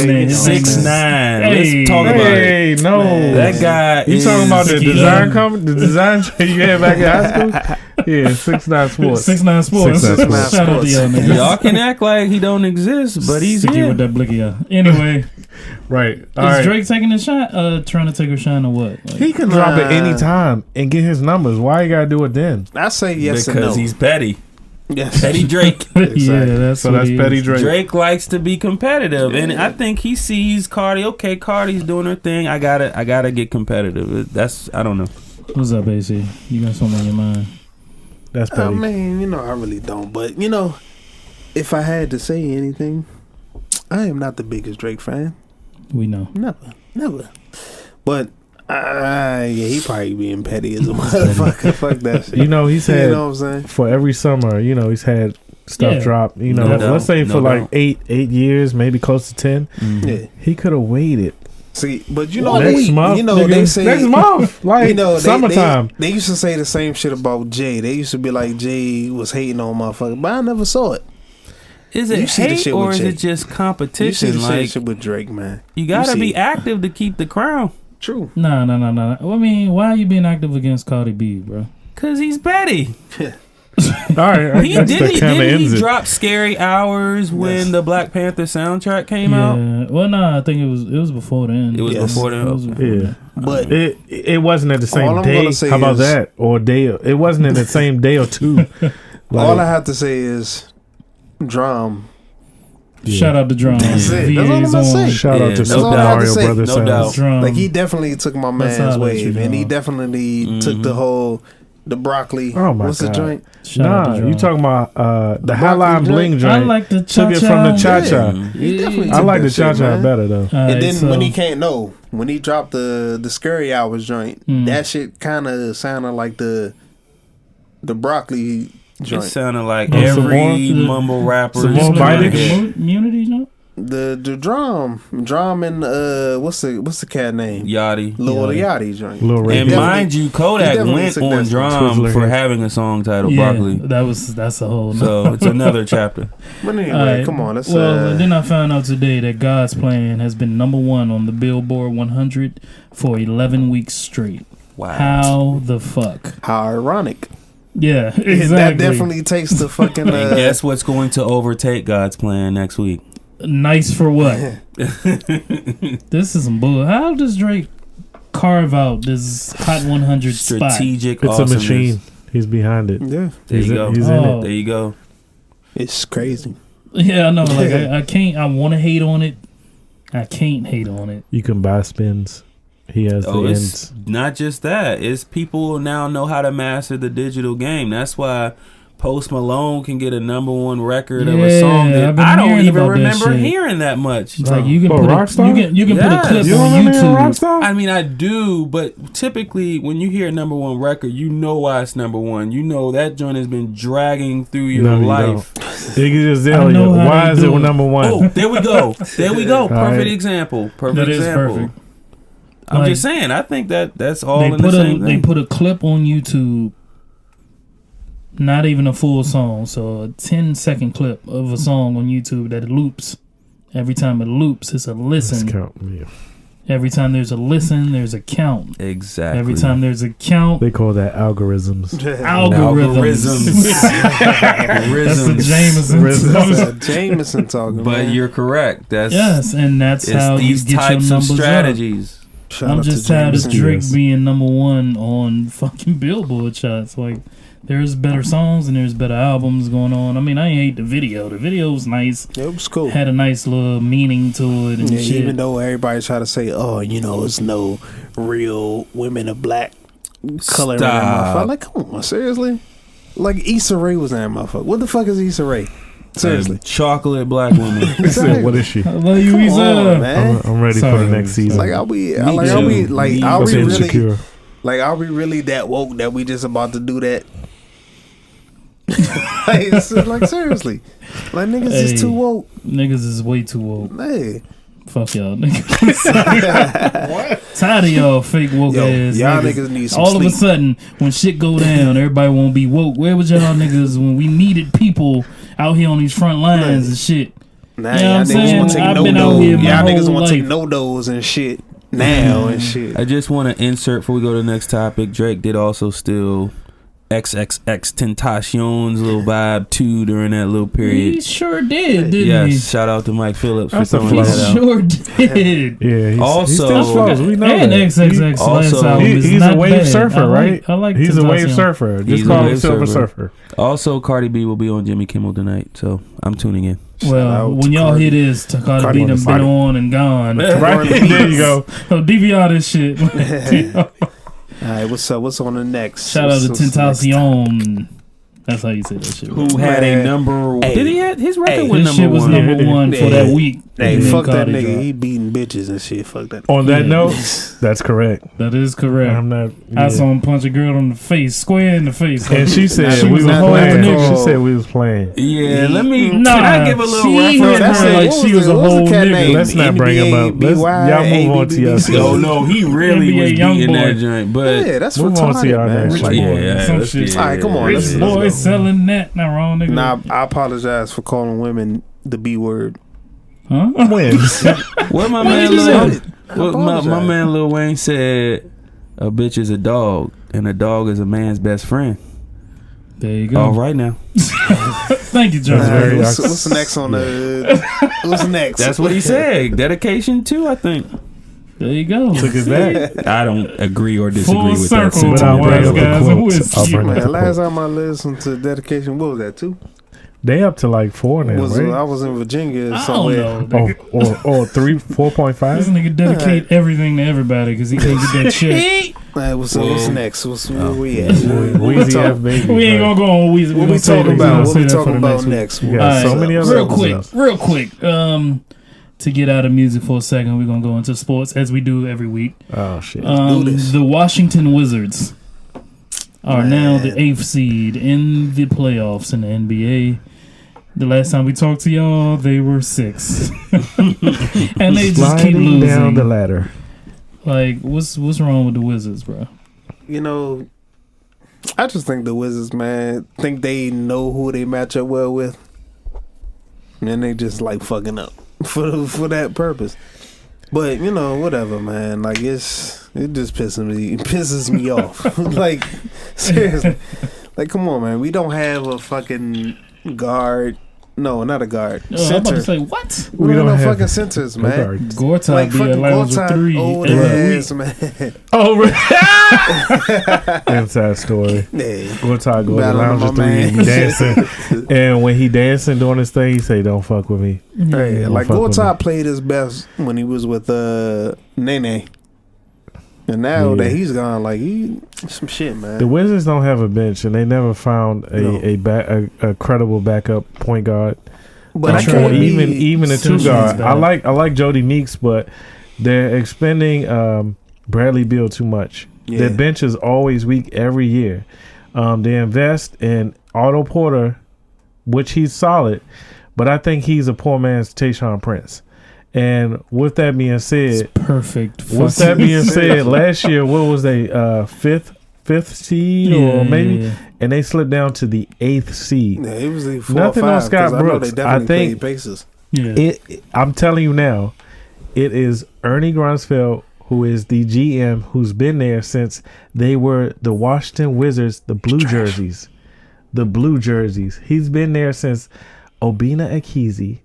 names. 6ix9ine. Let's talk about it. Hey, no, that guy. You talking about the design company? The design you had back in high school? Yeah, 6ix9ine Sports. 6ix9ine Sports. Shout out to y'all niggas. Y'all can act like he don't exist, but he's Sticky here with that blicky. Anyway, right. Is Drake taking a shot? Trying to take a shot or what? Like, he can drop it any time and get his numbers. Why you gotta do it then? I say yes and no. Because he's petty. Yes. Petty Drake. Exactly. Yeah, that's petty Drake. Drake likes to be competitive, and I think he sees Cardi. Okay, Cardi's doing her thing. I gotta get competitive. I don't know. What's up, AC? You got something on your mind? That's petty. I mean, I really don't. But if I had to say anything, I am not the biggest Drake fan. We know. Never. But yeah, he probably being petty as a motherfucker. Fuck that shit. He's had, you know what I'm saying? For every summer, he's had stuff drop. Let's say for like 8 years, maybe close to 10. Mm-hmm. Yeah, he could have waited. See, but next month, they say next month, like summertime. They used to say the same shit about Jay. They used to be like Jay was hating on motherfuckers, but I never saw it. Is it hate or is it just competition? You see the shit with Drake, man. You gotta be active to keep the crown. True. No. I mean, why are you being active against Cardi B, bro? Cause he's petty. All right, didn't he drop Scary Hours when the Black Panther soundtrack came out? Well, no, I think it was before then. It was before then. Yeah, but it wasn't at the same day. How about that? Or day? It wasn't in the same day or two. All I have to say is, Drum. Yeah. Shout out to Drum. That's it. That's all I'm gonna say. Shout out to Super Mario Brothers. No doubt. Like he definitely took my man's wave, and he definitely took the broccoli. Oh my What's God. the joint? You talking about the Hotline Bling joint? I like the cha-cha. Took it from the cha-cha. Yeah. I like the cha-cha better though. And then when he dropped the Scary Hours joint, that shit kind of sounded like the broccoli joint. It sounded like every mumble rapper. Some more Whitaker. Immunity, no? The drum and what's the cat name? Yachty. Lil Yachty joint. And mind you, Kodak went on Drum for having a song titled Broccoli. That's a whole. So it's another chapter. But anyway, come on. Then I found out today that God's Plan has been #1 on the Billboard 100 for 11 weeks straight. Wow. How the fuck? How ironic. Yeah, exactly. That definitely takes the fucking. And guess what's going to overtake God's Plan next week? Nice for what? This is some bull. How does Drake carve out this Hot 100 strategic spot? It's a machine. He's behind it. Yeah, there you go. He's in it. There you go. It's crazy. Yeah, I know. Like I can't. I want to hate on it. I can't hate on it. You can buy spins. He has the ends. It's not just that. It's people now know how to master the digital game. That's why Post Malone can get a #1 record of a song that I don't even remember hearing that much. It's like you can put you can put a clip on YouTube. I mean, I do, but typically when you hear a #1 record, you know why it's #1. You know that joint has been dragging through your life. They can just tell you why is it #1. Oh, there we go. There we go. Perfect example. Perfect example. Perfect. I'm just saying. I think that's all in the same thing. They put a clip on YouTube. Not even a full song, so a 10-second clip of a song on YouTube that loops. Every time it loops, it's a listen. Every time there's a listen, there's a count. Exactly. Every time there's a count, they call that algorithms. Algorithms. That's the Jameson talking. But you're correct. Yes, and that's how these you get types your of numbers strategies. I'm just tired of Drake being #1 on fucking Billboard charts. Like, there's better songs and there's better albums going on. I mean, I ain't hate the video. The video was nice. Yeah, it was cool. Had a nice little meaning to it and shit. Even though everybody try to say, oh, it's no real women of black color in that motherfucker. Like, come on, seriously? Like, Issa Rae was in that motherfucker. What the fuck is Issa Rae? Seriously. Chocolate black woman. Said, what is she? I love you, Issa. Man. I'm ready for the next season. Like, are we really that woke that we just about to do that? like seriously, like niggas is too woke. Niggas is way too woke. Hey, fuck y'all niggas. What? Tired of y'all fake woke ass. Y'all niggas need some all sleep. Of a sudden, when shit go down, everybody won't be woke. Where was y'all niggas when we needed people out here on these front lines and shit? Nah, you know what I'm saying? I've been out here y'all niggas want to take no-dos and shit now and shit. I just want to insert before we go to the next topic. Drake did also steal XXX Tentacion's little vibe too during that little period. He sure did, didn't he? Yes, shout out to Mike Phillips That's for throwing that out. He sure did. Yeah, he's also still flows. We know and that. XXX last album is he's not a wave bad. surfer, right? I like he's Tentacion. a wave surfer. Just call him Silver Surfer. Also, Cardi B will be on Jimmy Kimmel tonight, so I'm tuning in. Well, when y'all hear this, Cardi B done been on and gone. Right there you go. So DVR this shit. All right, what's up? What's on the next? Shout out to Tentacion. That's how you say that shit. Who had a number? Did he have his record? His shit was number one for that week. Hey, fuck that nigga. Dropped. He beating bitches and shit. Fuck that. On that note, that's correct. That is correct. I'm not. I saw him punch a girl in the face, square in the face. And she said we was playing. She said we was playing. Yeah, let me. Can I give a little reference? Like she was a whole nigga. Let's not bring him up. Y'all move on to y'all. Oh no, he really was beating that joint. But yeah, that's move on to y'all next. Yeah, all right, come on. Rich boy selling that. Not wrong, nigga. Nah, I apologize for calling women the B word. Huh? When? What my man Lil Wayne said, a bitch is a dog and a dog is a man's best friend. There you go. All right now. Thank you, John. What's next on the? What's next? That's what he said. Dedication too, I think. There you go. Took it back. I don't agree or disagree with that sentiment. But I'll bring up the quote. Last time I listened to Dedication, what was that, 2? They up to like 4 now, right? I was in Virginia I somewhere. don't know. Or 4.5. This nigga dedicate everything to everybody because he can't get that shit. What's next? Where we at? Weezy F baby. We ain't gonna go on Weezy. What we talking about? What we talking about next? We got so many other real quick. To get out of music for a second, we're gonna go into sports as we do every week. Oh shit! Do this. The Washington Wizards are now the 8th seed in the playoffs in the NBA. The last time we talked to y'all, they were 6, and they just keep losing down the ladder. Like, what's wrong with the Wizards, bro? I just think the Wizards, man, think they know who they match up well with, and they just like fucking up for that purpose. But whatever, man. Like it just pisses me off. Like seriously, like come on, man. We don't have a fucking guard. No, not a guard. Center. I'm about to say what? We don't have fucking centers, man. Gortat like be at lounge with 3 old ass, man. Oh, inside story. Gortat go to lounge with 3 and be dancing. And when he dancing doing his thing, he say, "Don't fuck with me." Hey, like Gortat played his best when he was with Nene. And now that he's gone, like some shit, man. The Wizards don't have a bench, and they never found a credible backup point guard. But even a 2 guard. I like Jody Meeks, but they're expending Bradley Beal too much. Yeah. Their bench is always weak every year. They invest in Otto Porter, which he's solid, but I think he's a poor man's Tayshaun Prince. And with that being said, it's perfect. With that being said, last year, what was they fifth seed or maybe, and they slipped down to the 8th seed. Yeah, it was the 4 Nothing or 5, on Scott Brooks. I think Pacers. Yeah. I'm telling you now, it is Ernie Grunfeld who is the GM who's been there since they were the Washington Wizards, the blue jerseys. He's been there since Obina Akizi,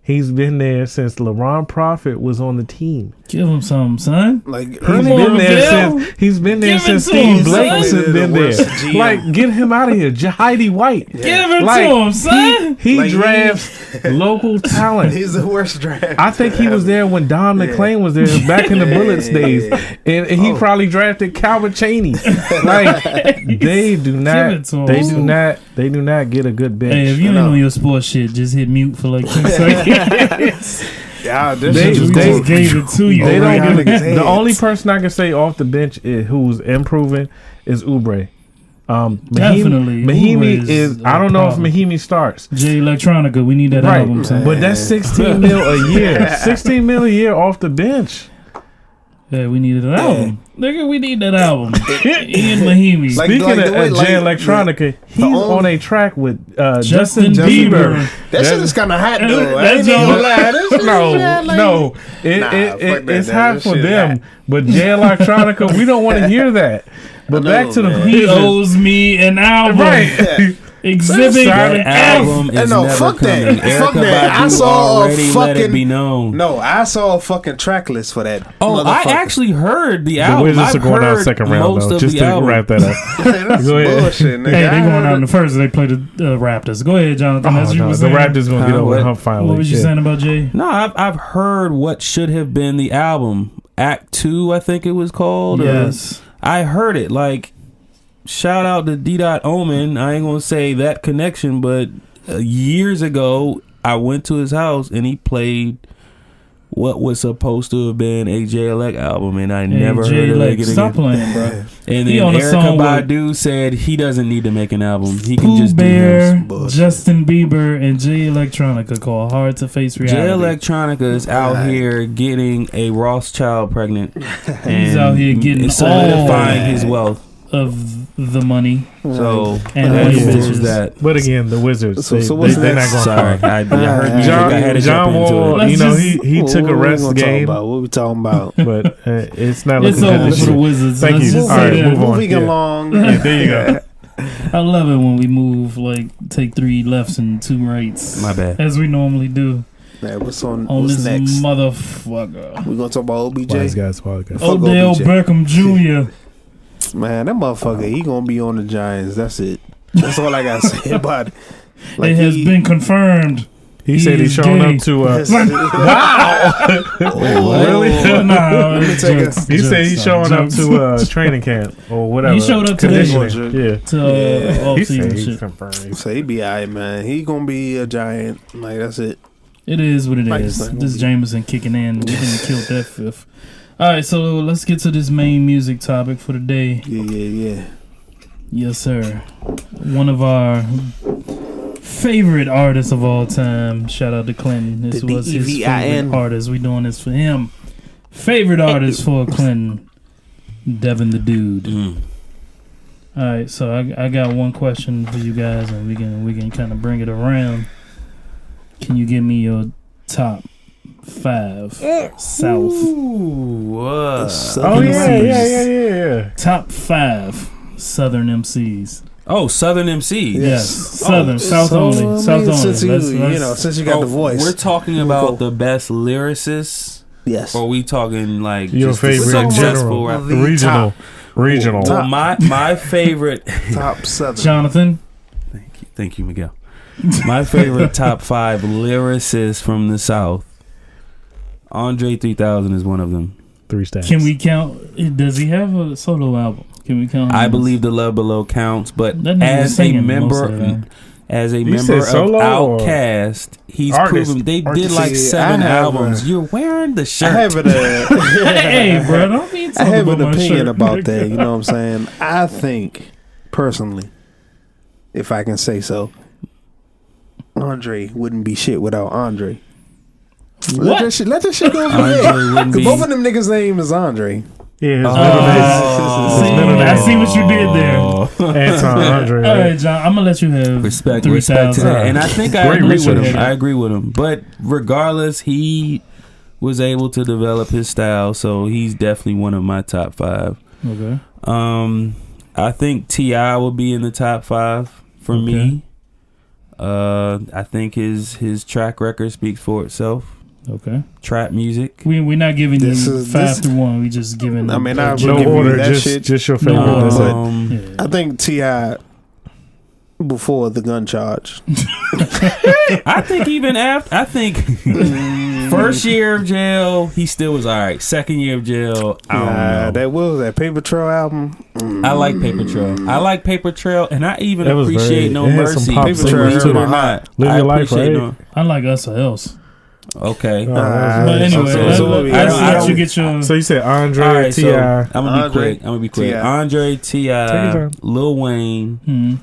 He's been there since LeBron Prophet was on the team. Give him something, son. Like He's been there since Steve Blake's been there. Like, get him out of here. Heidi White. Give it to him, son. He drafts local talent. He's the worst draft. I think he was there when Don McClain was there back in the Bullets days, and he probably drafted Calvin Chaney. Like, they do not get a good bench. Hey, if you ain't on your sports shit, just hit mute for like 2 seconds. Yeah, they just gave it to you. They don't give it. The only person I can say off the bench who's improving is Oubre. Definitely. Mahimi is. I don't know if Mahimi starts. J Electronica, we need that album. Son. But that's 16 mil a year. 16 mil a year off the bench. Yeah, we needed an album. Nigga, we need that album. Ian Mahimi. Speaking of J Electronica, he's on a track with Justin Bieber. That shit is kind of hot though. No. It's hot for them. But J Electronica, we don't want to hear that. But back to the he owes me an album. Right. Exhibit that album is never fuck coming. that. Fuck Erykah that. Badu I saw already a let it fucking be known. No, I saw a fucking track list for that. Oh, I actually heard the album. The Wizards are going out second round though. Just to wrap that up. That's Go ahead. bullshit, nigga. Hey, they going out in the first. They play the Raptors. Go ahead, Jonathan. As you were The saying. Raptors gonna get over hump finally. What was you saying about Jay? No, I've heard what should have been the album. Act 2, I think it was called. Yes. I heard it. Like, shout out to D. Omen. I ain't gonna say that connection, but years ago I went to his house and he played what was supposed to have been a J-Elect album, and I never heard of it. Stop playing, bro. And then Erykah Badu said he doesn't need to make an album. He can just Bear, do his. Justin Bieber, and J Electronica called Hard to Face Reality. J Electronica is out here getting a Rothschild pregnant. He's out here getting solidifying his wealth of the money. So and bitches that. But again, the Wizards. So what's they're not going. Sorry, I heard music. I had to John jump into Wall. it. He took a rest game. What we talking about? But it's not looking it's over good. for the Wizards. Thank you. All right, move on. Moving along. Yeah, there you go. I love it when we move take 3 lefts and 2 rights. My bad. As we normally do. Man, what's this next? Motherfucker. We're gonna talk about OBJ. Wizeguyz. Odell Beckham Jr. Man, that motherfucker, he gonna be on the Giants. That's it. That's all I gotta say about it. Like, it has been confirmed. He said he's showing up to. Wow! Really? No, he said he's showing up to training camp or whatever. He showed up today. Yeah. He said he's confirmed. So he be alright, man. He gonna be a Giant. Like, that's it. It is what it is. This Jameson kicking in. We didn't kill that fifth. All right, so let's get to this main music topic for the day. Yeah. Yes, sir. One of our favorite artists of all time. Shout out to Clinton. This was his favorite artist. We doing this for him. Favorite artist for Clinton, Devin the Dude. All right, so I got one question for you guys, and we can kind of bring it around. Can you give me your top 5 South? Oh yeah. Top 5 Southern MCs. Oh, Southern MCs. Yes, Southern, South only. South only. Since you got the voice, we're talking about the best lyricists. Yes. Or are we talking like your just favorite in general, regional? Well, my favorite top 7. Jonathan. Thank you, Miguel. My favorite top 5 lyricists from the South. Andre 3000 is one of them. 3 stacks. Can we count? Does he have a solo album? Can we count? I believe The Love Below counts, but as a member of Outkast, he's proven they did like 7 albums. You're wearing the shirt. I have hey, bro, don't be I have an opinion shirt. about that. You know what I'm saying? I think personally, if I can say so, Andre wouldn't be shit without Andre. Let that shit go over there. Because both of them niggas' name is Andre. Yeah, I see what you did there. Anton Andre. All right, John, I'm gonna let you have respect to that. And I think I agree with him. But regardless, he was able to develop his style, so he's definitely one of my top 5. Okay. I think T.I. will be in the top 5 for me. I think his track record speaks for itself. Okay. Trap music. We're not giving you 5 through 1. We just giving. I mean, I no give order, you that shit. just your favorite. No. I think T.I. before the gun charge. I think even after. I think first year of jail, he still was all right. Second year of jail, I don't know. That Paper Trail album. I like Paper Trail. I like Paper Trail, and I even That was appreciate very- No it had some Mercy. pop Paper singles Trail, too. or not. Live I Your Life, appreciate right? I like Us or Else. Okay. But anyway, I let you get your. So you said Andre, All right, T.I. so I'm gonna be Andre, quick. I'm gonna be quick. T.I. Andre, Take your T.I., time. Lil Wayne.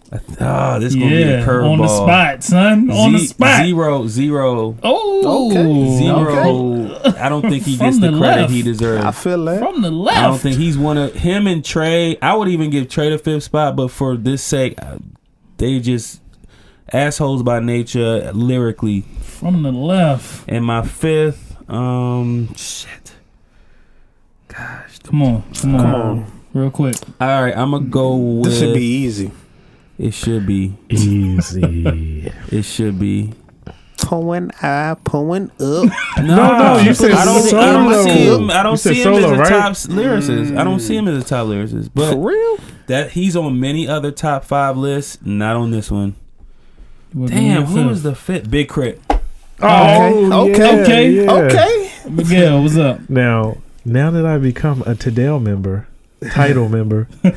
This gonna be a Yeah, curveball. on the spot, son. On the spot. Zero. Oh, Zero. I don't think he From gets the the credit left. he deserves. I feel that. from the left. I don't think he's one of him and Trey. I would even give Trey the 5th spot, but for this sake, they just assholes by nature lyrically. From the left. And my 5th, shit. Gosh, Come on. Real quick. all right, I'm gonna go with. This should be easy. It should be. Easy. It should be. Pulling up. No, you said I don't solo. see him. I don't You said see him solo, as a right? top lyricist. I don't see him as a top lyricist. But For real? that he's on many other top 5 lists, not on this one. What Damn, was who your was the 5th? Big Crit. Okay. yeah. Okay. fifth? Miguel, what's up? Now that I become a Tadale member, title member, I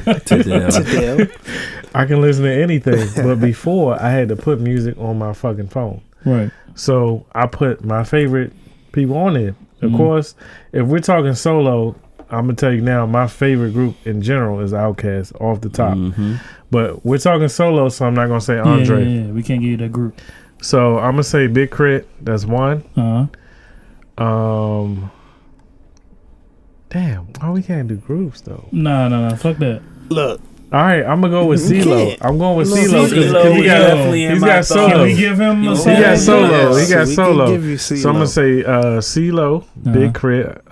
can listen to anything. But before, I had to put music on my fucking phone. Right. So I put my favorite people on there. Of course, if we're talking solo, I'm gonna tell you now, my favorite group in general is Outkast off the top. But we're talking solo, so I'm not gonna say Andre. Yeah. We can't give you that group. So I'm gonna say Big Crit. That's one. Damn, why we can't do groups though? Nah. Fuck that. Look. All right, I'm gonna go with You CeeLo. can't. I'm going with Look, CeeLo CeeLo because is definitely in he's my got thoughts. solo. Can we give him a He solo? He got solo. Yes, He got we can solo. give you So I'm gonna say CeeLo, Big Crit,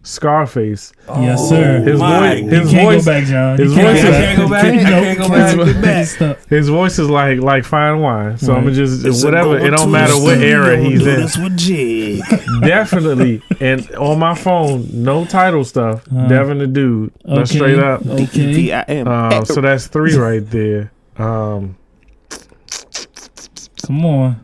Scarface. Yes, sir. His my. voice. You His can't voice. go back, John. his You voice is- I can't go back. I can't go back. Stop. His voice is like fine wine. So I'm gonna just It's whatever. a It don't matter what era he's in. This with Jig. Definitely. And on my phone, no title stuff. Devin the Dude. That's Okay. straight up. Okay. DVIM. So that's 3 right there. Come on.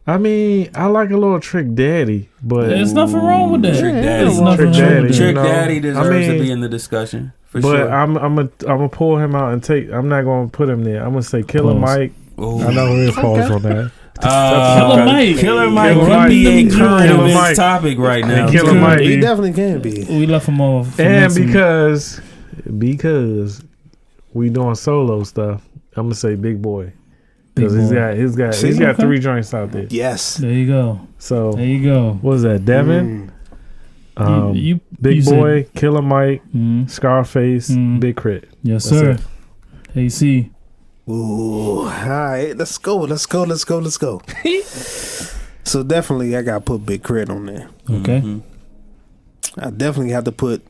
I mean, I like a little Trick Daddy, but There's nothing wrong with that. Trick Daddy. There's nothing Trick wrong Daddy. with Trick that. know, Daddy deserves I mean- to be in the discussion for but sure. I'm gonna pull him out and take. I'm not gonna put him there. I'm gonna say Killer Pause. Mike. Ooh. I know who pause on that. Killer Mike. Killer Mike Killer could be a Mike. current Killer events Mike. topic right now. And Killer Good. Mike. He definitely can be. We left him off. for And next week. because we doing solo stuff, I'm gonna say Big Boy because Big he's Boy. got See? he's got Okay. 3 joints out there. Yes. There you go. So There you go. what was that? Devin, You Big said- Boy, Killer Mike, Mhm. Scarface, Big Crit. Yes, That's sir. it. AC. Ooh. All right. Let's go. So definitely, I gotta put Big Crit on there. Okay. I definitely have to put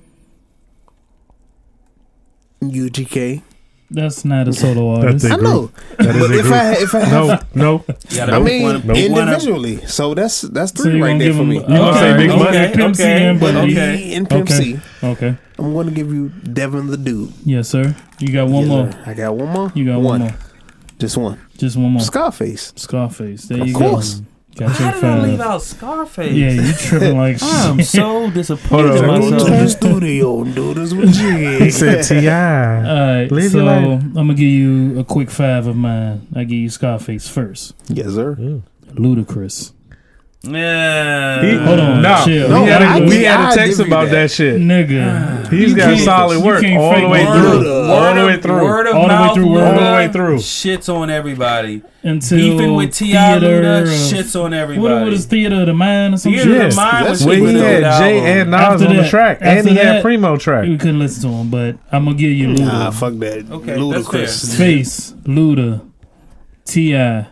UGK. That's not a solo That's artist. it. I know, That is but a if group. I have, No. I mean one- individually. So that's So 3 you right gonna there give for him? me. You gonna say Big Money? Okay. Pimp C and But Buddy. okay. in Pimp C, Okay. I'm going to give you Devin the Dude. Yes, sir. You got one Yes, more. sir. I got one more. You got one more. Just one. Just one more. Scarface. Scarface. There Of you course. go. Got How your did I leave 5. out Scarface? Yeah, you tripping like I'm shit. so disappointed Hold in on. Go to the myself. studio and do this with He Jig. said T.I. Alright, Live so your life. I'm gonna give you a quick 5 of mine. I give you Scarface first. Yes, sir. Ludacris. Yeah. Hold on, No, chill. No, we had I a give text you about that. that shit. Nigga. He's You got can't- solid you work can't all the fake way word through. of- All the way through. Word of All the way mouth, through, Luda all the way through. Shits on everybody. Until Beefing with T.I. theater Luda of- shits on everybody. What was Theater of the Mind or some Theater shit? of the Mind was That's When shit he with had that Jay album. and Nas After on the that- track, and after he had that- Primo track. We couldn't listen to him, but I'm gonna give you Luda. Nah, fuck that. Okay, that's Ludacris. fair. Face, Luda, T.I.,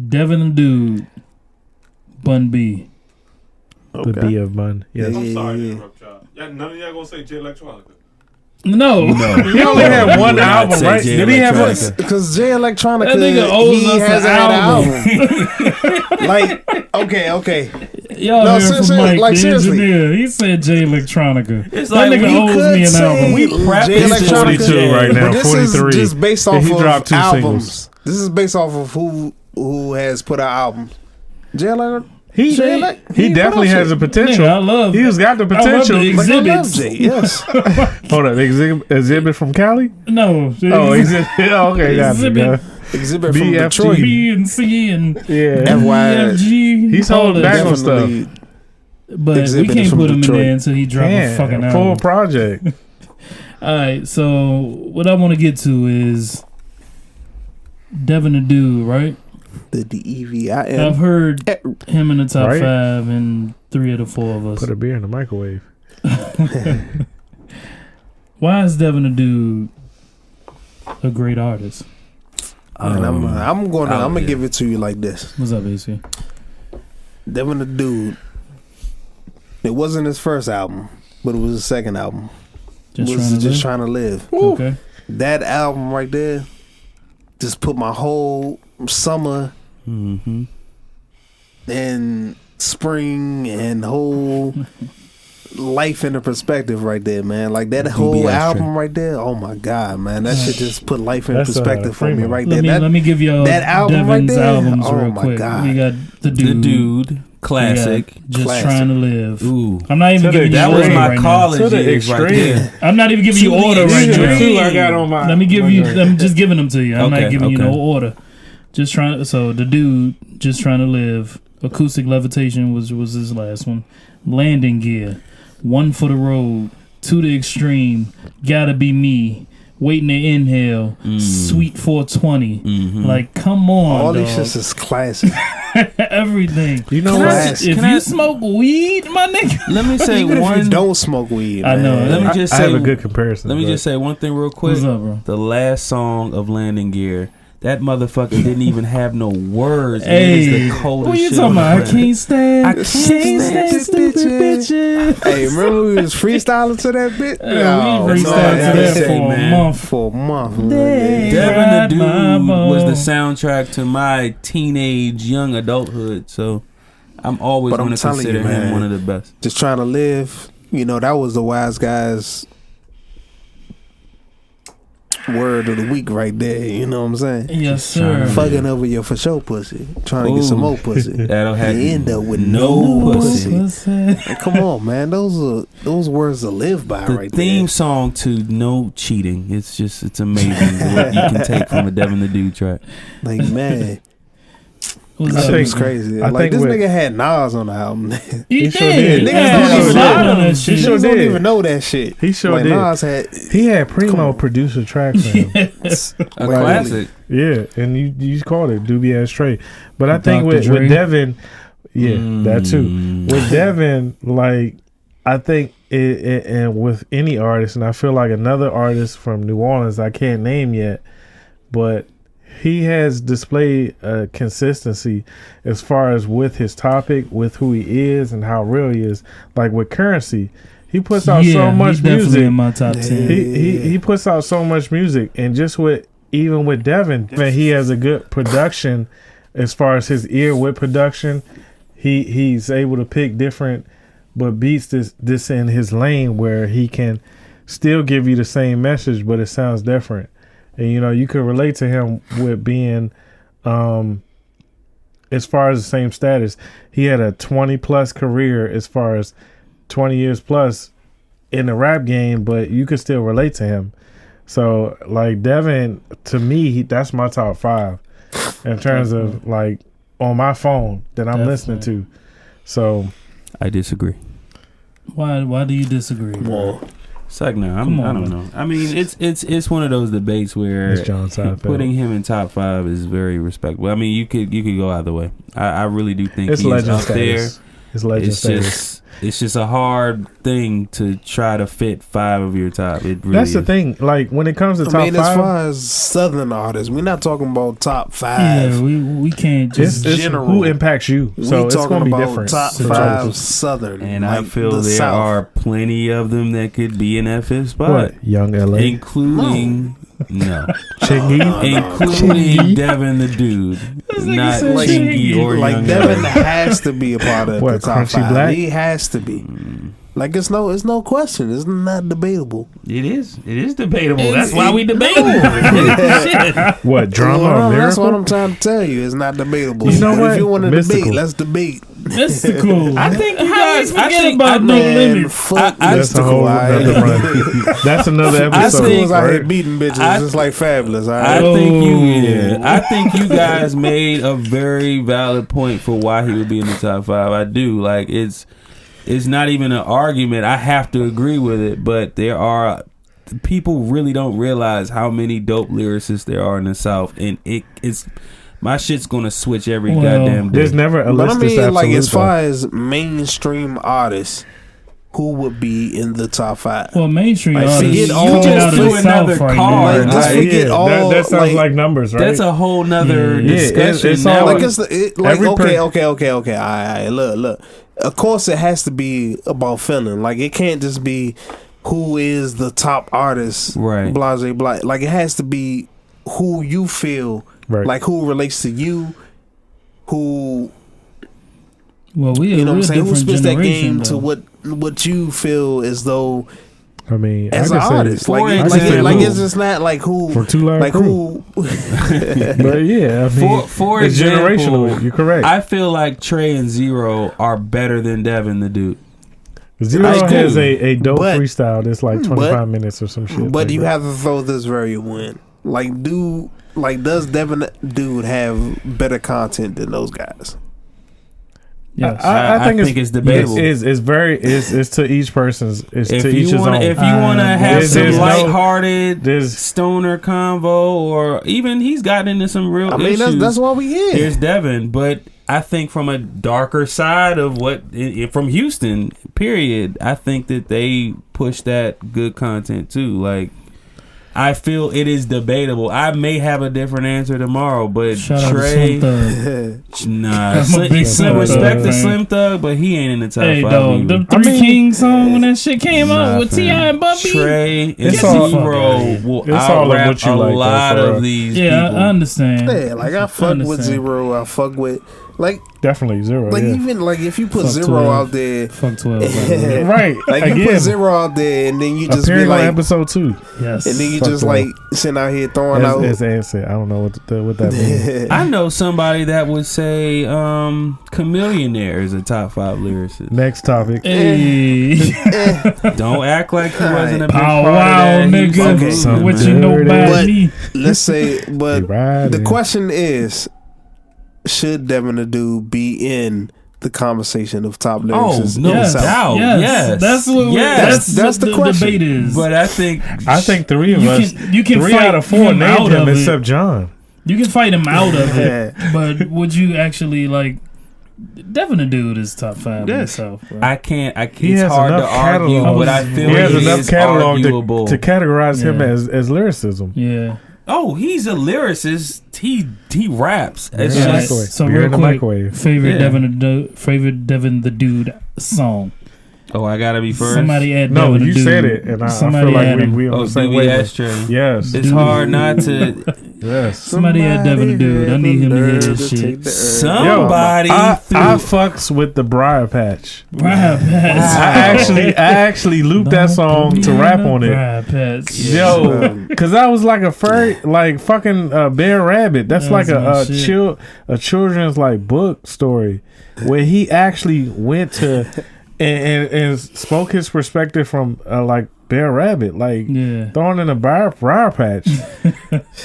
Devin the Dude, Bun B. The B of Bun. Yes. Yeah. I'm sorry to interrupt y'all. None of y'all gonna say Jay Electronica. No. He only had one album, right? Did he have one? Because Jay Electronica, That nigga owes he us hasn't an had an album. Like, okay. Y'all No, heard from Mike, like, the seriously. engineer. He said Jay Electronica. It's That like nigga we owes me an album. We Jay Jay Electronica. Electronica 42 right now, but this 43. is just based off And he of dropped 2 albums. singles. This is based off of who has put out albums. Jay Electronica. He definitely has the potential. Nigga, I love. He's got the I love potential. the Like, I love exhibits. Jay, yes. Hold up, exhibit from Cali? No. Oh, exhibit. Okay, got you. Exhibit. Exhibit from BFG. Detroit. B and C and Yeah, FYI. He's holding back on stuff. Definitely. But we Exhibit can't from put him in Detroit. there until he drop a fucking full album. project. All right, so what I want to get to is Devin the Dude, right? The DEVIN. I've heard him in the top Right. 5 and 3 of the 4 of us. Put a beer in the microwave. Why is Devin the Dude a great artist? And I'm gonna yeah. give it to you like this. What's up, AC? Devin the Dude. It wasn't his first album, but it was his second album. Just Trying to live. Okay. That album right there just put my whole summer Mm-hmm. and spring and whole life into perspective right there, man. Like that whole album right there. Oh my God, man. That shit just put life in That's, perspective for me Freeman. right there. Let me give y'all that album right Devin's there? albums Oh real my quick. God. We got The Dude. Classic. We got Just Classic. Trying to Live. Ooh. I'm not even To the- giving you That was order my right college To the years right extreme. there. now. I'm not even giving you To the order right extreme. now. Two I got on my. Let me give my you. joint. I'm just giving them to you. I'm Okay, not giving you okay. no order. Just trying. So The Dude, Just Trying to Live. Acoustic Levitation was his last one. Landing Gear. One for the Road. To the Extreme. Gotta Be Me. Waiting to Inhale. Sweet 420. Mm-hmm. Like, come on, all dog. these shits is classic. Everything. You know Can what? I- If Can you I- smoke weed, my nigga. Let me say Even if one. you don't smoke weed, I know. man. Let me just I say. have a good comparison. Let me but just say one thing real quick. What's up, bro? The last song of Landing Gear. That motherfucker didn't even have no words. Hey, it is the coldest what you shit talking on the about? I planet. can't stand. I can't stand stupid bitches. Hey, remember we was freestyling to that bit? Yeah, we no, freestyled to that say, for a man. month. For a month. They Devin ride the my Dude was the boat. soundtrack to my teenage, young adulthood. So I'm always But I'm going to telling you, consider him man. one of the best. Just Trying to Live. You know, that was the Wizeguyz word of the week right there. You know what I'm saying? Yes, sir. Fucking over your for sure pussy. Trying to get some Ooh. more pussy. That'll have You end up with no no pussy. pussy. Like, come on, man. Those words to live by The right theme there. song to No Cheating. It's amazing what you can take from a Devin the Dude track. Like, man. What's I up? That think- was crazy. I Like, think this with- nigga had Nas on the album. He sure did. did. Niggas Niggas don't don't even even know know. that shit. He sure Niggas don't did. even know that shit. He sure like, did. Nas had. He had Come Primo on. produce a track for him. A Right. classic. Yeah, and you called it Doobie Ass Trey. But I think Dr. Dre. with Devin, that too. With Devin, like I think it and with any artist, and I feel like another artist from New Orleans I can't name yet, but he has displayed a consistency as far as with his topic, with who he is, and how real he is. Like with Currency, he puts out so much he's definitely music. in my top 10. He puts out so much music, and just with even with Devin, man, he has a good production as far as his ear with production. He's able to pick different but beats this in his lane where he can still give you the same message, but it sounds different. And you know, you could relate to him with being as far as the same status. He had a 20 plus career as far as 20 years plus in the rap game, but you could still relate to him. So like Devin, to me, that's my top 5 in terms of like on my phone that I'm listening to. So I disagree. Why do you disagree? Well, It's like, no, Come on, I don't man. know. I mean, it's one of those debates where it's John Seinfeld. putting him in top 5 is very respectable. I mean, you could go either way. I really do think It's he's legend up there. status. It's legend status. It's just a hard thing to try to fit 5 of your top. It really That's is. the thing. Like when it comes to top 5, as far as Southern artists, we're not talking about top 5. Yeah, we can't just it's general. who impacts you. So it's talking going to be about different. top 5 Southern, And like I feel the there South. are plenty of them that could be in that 5th spot. What? Young LA. Including Chingy. including Devin the Dude. Not said Chingy or Like Young Devin LA. has to be a part of What, the top Crunchy 5. Black? He has to be. Like it's no question. It's not debatable. It is debatable. That's why we debatable. Shit. What, drama or Well, miracle? that's what I'm trying to tell you. It's not debatable. You know But what? If you want to Mystical. debate, let's debate. mystical. I think you How guys. we I forget think about No Man, Limit. fuck I- That's a mystical. whole all right? other run. That's another episode. Mystical's out here right? beating bitches. I- It's like Fabulous. All I right? think you guys made a very valid point for why he would be in the top 5. I do. Like it's not even an argument. I have to agree with it, but there are people really don't realize how many dope lyricists there are in the South, and it's my shit's gonna switch every Well, goddamn day. There's never a But list I that's mean, like absolute, as far though. as mainstream artists, who would be in the top 5? Well, mainstream Like, artists, forget you all- get out of do the another South right card. now. Like, just forget yeah, all, that sounds like- like numbers, right? That's a whole nother Yeah. discussion. It's now. all- Like it's like Every okay. per- All right. Look. Of course, it has to be about feeling. Like it can't just be who is the top artist, Right. Blase blah. Like it has to be who you feel, Right. like who relates to you, who Well, you know what I'm saying, who different spits that generation, game to though. what you feel as though I mean, as I an could say, artist. For Like example- it's just not like who For Two Live like Crew. who But yeah, I mean, For it's example, generational. You're correct. I feel like Trey and Zero are better than Devin the Dude. Zero That's has cool. a dope But- freestyle that's like 25 minutes or some shit. But like you that. have to throw this variable in. Does Devin Dude have better content than those guys? Yes. I think it's debatable. It's to each person's. It's If to each you his want, own. if you want to have There's- some there's no- lighthearted there's- stoner convo, or even he's gotten into some real I mean, issues. that's why we here. There's Devin, but I think from a darker side of from Houston, period. I think that they push that good content too. Like, I feel it is debatable. I may have a different answer tomorrow, but Shout out to Trey, Slim Thug. nah, I'm a big Slim Thug respect to fan. Slim Thug, but he ain't in the top Hey, 5. dog, either. them Three Kings song when that shit came Nah, out with fam. T.I. and Bubby. Trey and It's all- Zero will It's all of out-rap what you a like, though, lot for of real. these Yeah, people. I understand. Yeah, like I fuck with understand. Zero. I fuck with Definitely Zero. like yeah. even like if you put Fuck Zero 12. out there, Fuck 12. by the way. Right. like you Again, put Zero out there, and then you just be appearing on like, episode 2. Yes. and then you Fuck just 12. like sitting out here throwing out. As answer. I don't know what that means. I know somebody that would say Chameleonaire is a top 5 lyricist. Next topic. Hey. Don't act like he wasn't a big Pow part wow, of that. He was nigga. Okay. What you know about But- me? Let's say, but They riding. the question is, should Devin the Dude be in the conversation of top Oh, lyricists? no in the Yes. South? doubt. Yes. That's what Yes. that's the the question. debate is. But I think I think 3 of us. you can 3 fight out of 4 him named out him of it. except John. You can fight him out of Yeah. it, but would you actually like? Devin the Dude is top 5 in the Yes. South, bro. I can't. He It's has hard to enough argue, catalog. but I feel He has it enough is catalog arguable. to categorize him Yeah. as lyricism. Yeah. Oh, he's a lyricist. He raps. It's Yeah. All right, just Microwave. so Beer real in the quick, microwave. favorite Yeah. favorite Devin the Dude song. oh, I gotta be first. Somebody add No, Devin the you Dude. said it, and I Somebody feel like add him. we on Oh, the same DB wavelength. Ashtray. Yes, It's hard not to. yes. Somebody add Devin the Dude. I need him to hear this shit. Somebody I threw. fucks with the Briar Patch. Briar Patch. I actually looped that song to rap on it. Briar Patch. Yo, cause I was like a furry, like fucking Bear Rabbit. That's like my shit. a children's like book story where he actually went to and spoke his perspective from like Bear Rabbit, like Yeah. throwing in a briar patch.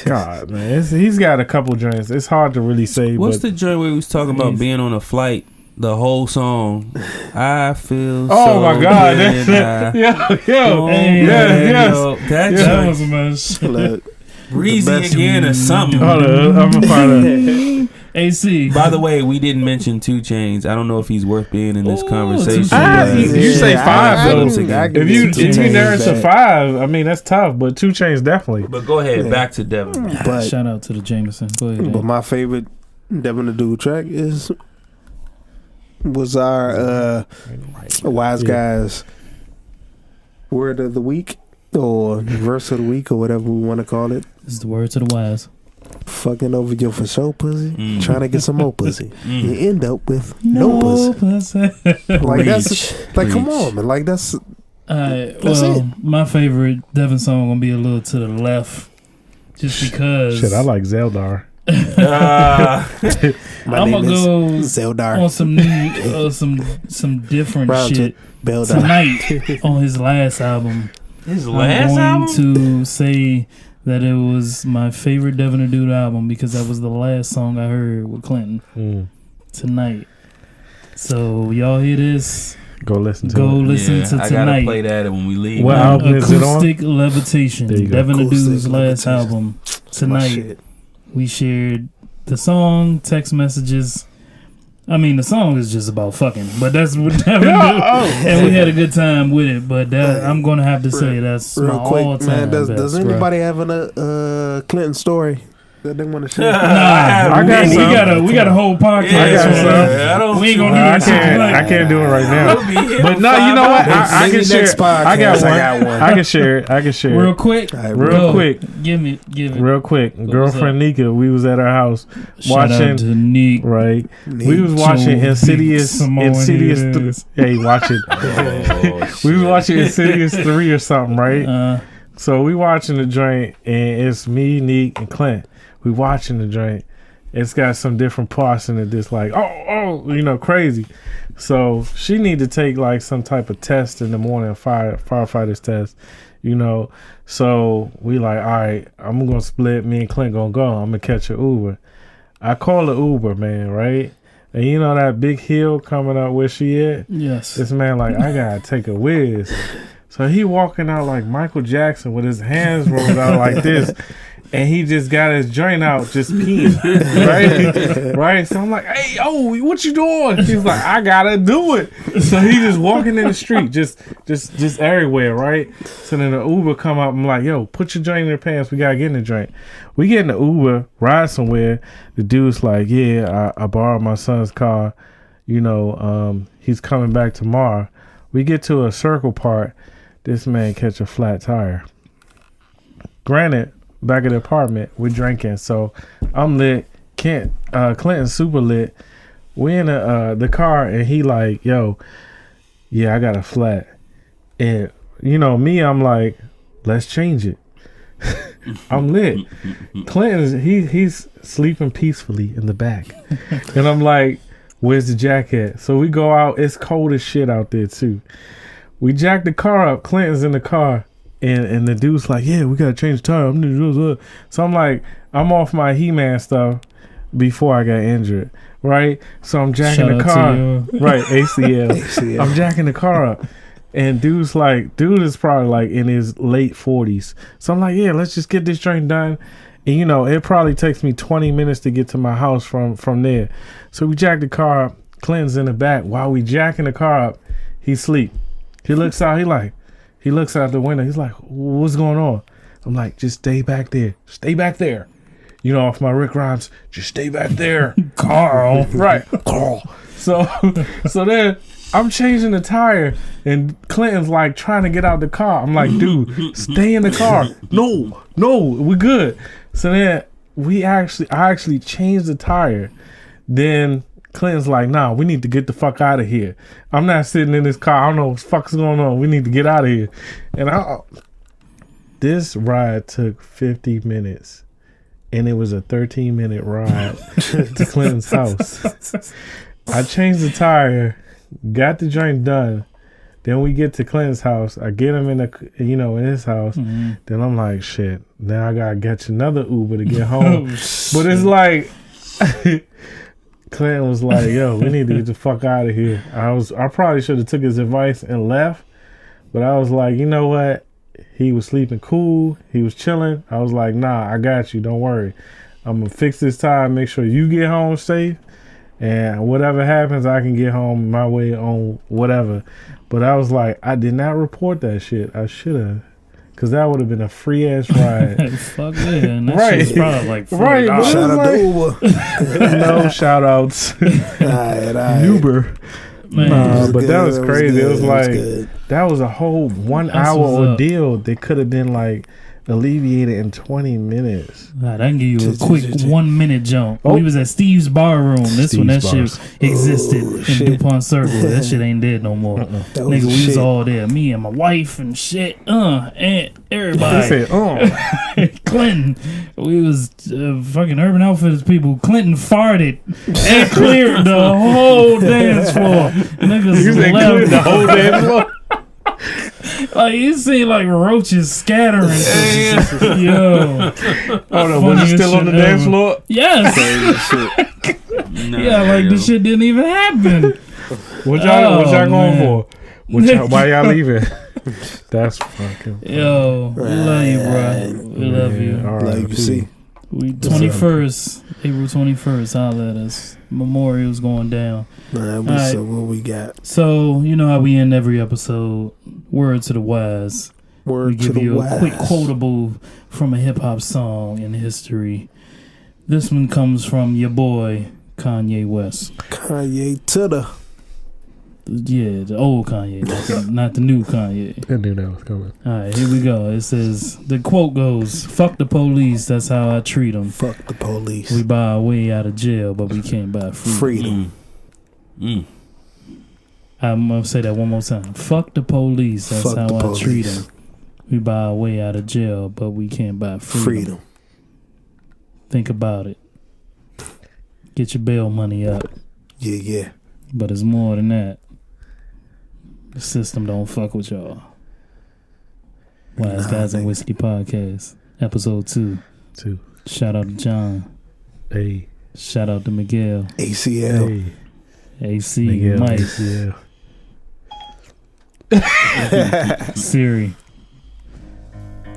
God, man, he's got a couple joints. It's hard to really say. What's but the joint where he was talking about being on a flight? The whole song. I feel. oh so my God, good, that's yo, Hey, yes. That That joint. was my shit. Look, Breezy the best- again or something. Hold on, I'm gonna find AC. By the way, we didn't mention 2 Chainz. I don't know if he's worth being in this conversation. You say 5 though. If you narrow to 5, I mean that's tough. But 2 Chainz definitely. But go ahead, back to Devin. But, shout out to the Jameson. Go ahead. But my favorite Devin the Dude track was our Wizeguyz word of the week or verse of the week or whatever we want to call it. This is the word to the wise. Fucking over your for sure pussy, trying to get some more pussy. You end up with no pussy. Like that's like, come on, man. Like that's it. My favorite Devin song gonna be a little to the left, just because. Shit, I like Zeldar. I'm gonna go Zeldar on some different shit tonight on his last album. I'm going to say that it was my favorite Devin the Dude album because that was the last song I heard with Clinton tonight. So y'all hear this? Go listen to Tonight. I gotta play that when we leave. What album is it on? Acoustic Levitation. Devin the Dude's last album. Tonight we shared the song, text messages. I mean, the song is just about fucking, but that's what Devin do. And we had a good time with it. But I'm gonna have to say that's my all-time best. Does anybody have a Clinton story that they want to share? We got a whole podcast. We ain't gonna do that. I can't do it right now. But no, you know what? I can share. I got one. I can share it. Real quick. Give it. Real quick. Girlfriend Nika, we was at her house watching. To Neek. Right. We was watching Insidious. Hey, watch it. We was watching Insidious 3 or something, right? So we watching the joint, and it's me, Neek, and Clint. We watching the joint. It's got some different parts in it that's like, crazy. So she need to take like some type of test in the morning, firefighter's test, So we like, all right, I'm going to split. Me and Clint going to go. I'm going to catch an Uber. I call the Uber, man, right? And you know that big hill coming up where she at? Yes. This man like, I got to take a whiz. So he walking out like Michael Jackson with his hands rolled out like this. And he just got his joint out, just peeing, right? Right? So I'm like, hey, what you doing? He's like, I gotta do it. So he just walking in the street, just everywhere, right? So then the Uber come up. I'm like, yo, put your joint in your pants. We gotta get in the joint. We get in the Uber, ride somewhere. The dude's like, yeah, I borrowed my son's car. He's coming back tomorrow. We get to a circle part. This man catch a flat tire. Granted, back at the apartment, we're drinking, so I'm lit. Clinton's super lit. We in the car, and he like, yo, yeah, I got a flat. And me, I'm like, let's change it. I'm lit. Clinton, he's sleeping peacefully in the back, and I'm like, where's the jacket? So we go out. It's cold as shit out there too. We jack the car up. Clinton's in the car. And the dude's like, yeah, we gotta change the tire. So I'm like, I'm off my He-Man stuff before I got injured, right? So I'm jacking the car, right? ACL. I'm jacking the car up, and dude is probably like in his late 40s. So I'm like, yeah, let's just get this joint done. And it probably takes me 20 minutes to get to my house from there. So we jack the car up. Clinton's in the back. While we jacking the car up, he sleep. He looks out. He looks out the window. He's like, what's going on? I'm like, just stay back there. Stay back there. Off my Rick Rhymes, just stay back there. Carl. Right. Carl. So then I'm changing the tire, and Clinton's like trying to get out the car. I'm like, dude, stay in the car. No, we're good. So then I actually changed the tire. Then Clinton's like, nah, we need to get the fuck out of here. I'm not sitting in this car. I don't know what the fuck's going on. We need to get out of here. And this ride took 50 minutes. And it was a 13-minute ride to Clinton's house. I changed the tire, got the joint done. Then we get to Clinton's house. I get him in his house. Mm-hmm. Then I'm like, shit, now I gotta get another Uber to get home. But it's like... Clinton was like, yo, we need to get the fuck out of here. I probably should have took his advice and left, but I was like, you know what? He was sleeping cool. He was chilling. I was like, nah, I got you. Don't worry. I'm gonna fix this tire, make sure you get home safe, and whatever happens, I can get home my way on whatever. But I was like, I did not report that shit. I should have, because that would have been a free ass ride. Fuck yeah, and that Right. shit's probably like $40. Right, but Shout out like- to Uber. No shout outs. Alright. Uber. Man, Nah, was but good, that was it was crazy. good, It was it was like good. that was a whole 1 That's hour what's up. ordeal. They could have been like alleviated in 20 minutes. God, I can give you a quick 1 minute jump. Oh. We was at Steve's Bar Room. This when that Steve's shit existed in shit. DuPont Circle. That shit ain't dead no more. That was Nigga, the we was shit. all there. Me and my wife and shit. And They everybody. said, Clinton. We was fucking Urban Outfitters people. Clinton farted and cleared the whole dance floor. Niggas You said left. clear the whole damn floor. Like you see like roaches scattering. Yo. Oh no, was Funniest it still on the shit dance ever. floor? Yes. Nah, Yeah, like yo. this shit didn't even happen. What y'all going man. for? Why y'all leaving? That's fucking Yo, we love you, bro. We love you. All right, Like you see. We 21st, April 21st. Holla at us. Memorial's going down. Nah, so what we got? So you know how we end every episode. Word to the wise. We Word to give the you wise. a quick quotable from a hip hop song in history. This one comes from your boy Kanye West. Kanye to the. Yeah, the old Kanye, not the new Kanye. I knew that was coming. All right, here we go. It says, the quote goes, "Fuck the police, that's how I treat them. Fuck the police. We buy our way out of jail, but we can't buy freedom." Freedom. I'm going to say that one more time. Fuck the police, that's Fuck how the I treat police. them. We buy our way out of jail, but we can't buy freedom. Freedom. Think about it. Get your bail money up, Yeah. but it's more than that. The system don't fuck with y'all. Wise Guys and nigga. Whiskey Podcast, episode 2. 2. Shout out to John. Hey. Shout out to Miguel. ACL. Hey. AC, Miguel. Mike, Yeah. Siri.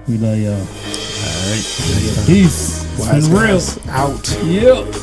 We love y'all. All right. Peace. It's Wise been real. Guys out. Yep.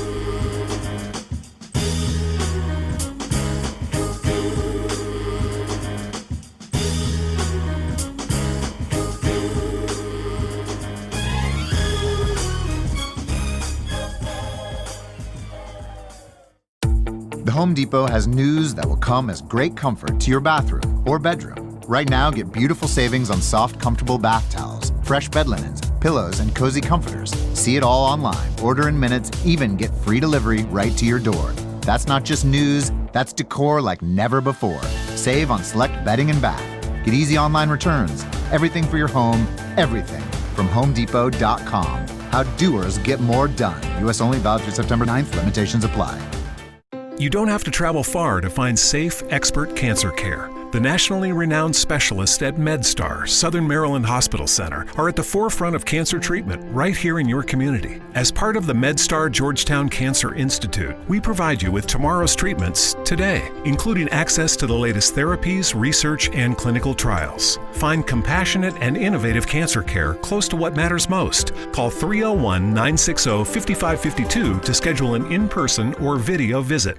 The Home Depot has news that will come as great comfort to your bathroom or bedroom. Right now, get beautiful savings on soft, comfortable bath towels, fresh bed linens, pillows, and cozy comforters. See it all online, order in minutes, even get free delivery right to your door. That's not just news, that's decor like never before. Save on select bedding and bath. Get easy online returns. Everything for your home, everything from HomeDepot.com. How doers get more done. U.S. only, valid through September 9th. Limitations apply. You don't have to travel far to find safe, expert cancer care. The nationally renowned specialists at MedStar, Southern Maryland Hospital Center, are at the forefront of cancer treatment right here in your community. As part of the MedStar Georgetown Cancer Institute, we provide you with tomorrow's treatments today, including access to the latest therapies, research, and clinical trials. Find compassionate and innovative cancer care close to what matters most. Call 301-960-5552 to schedule an in-person or video visit.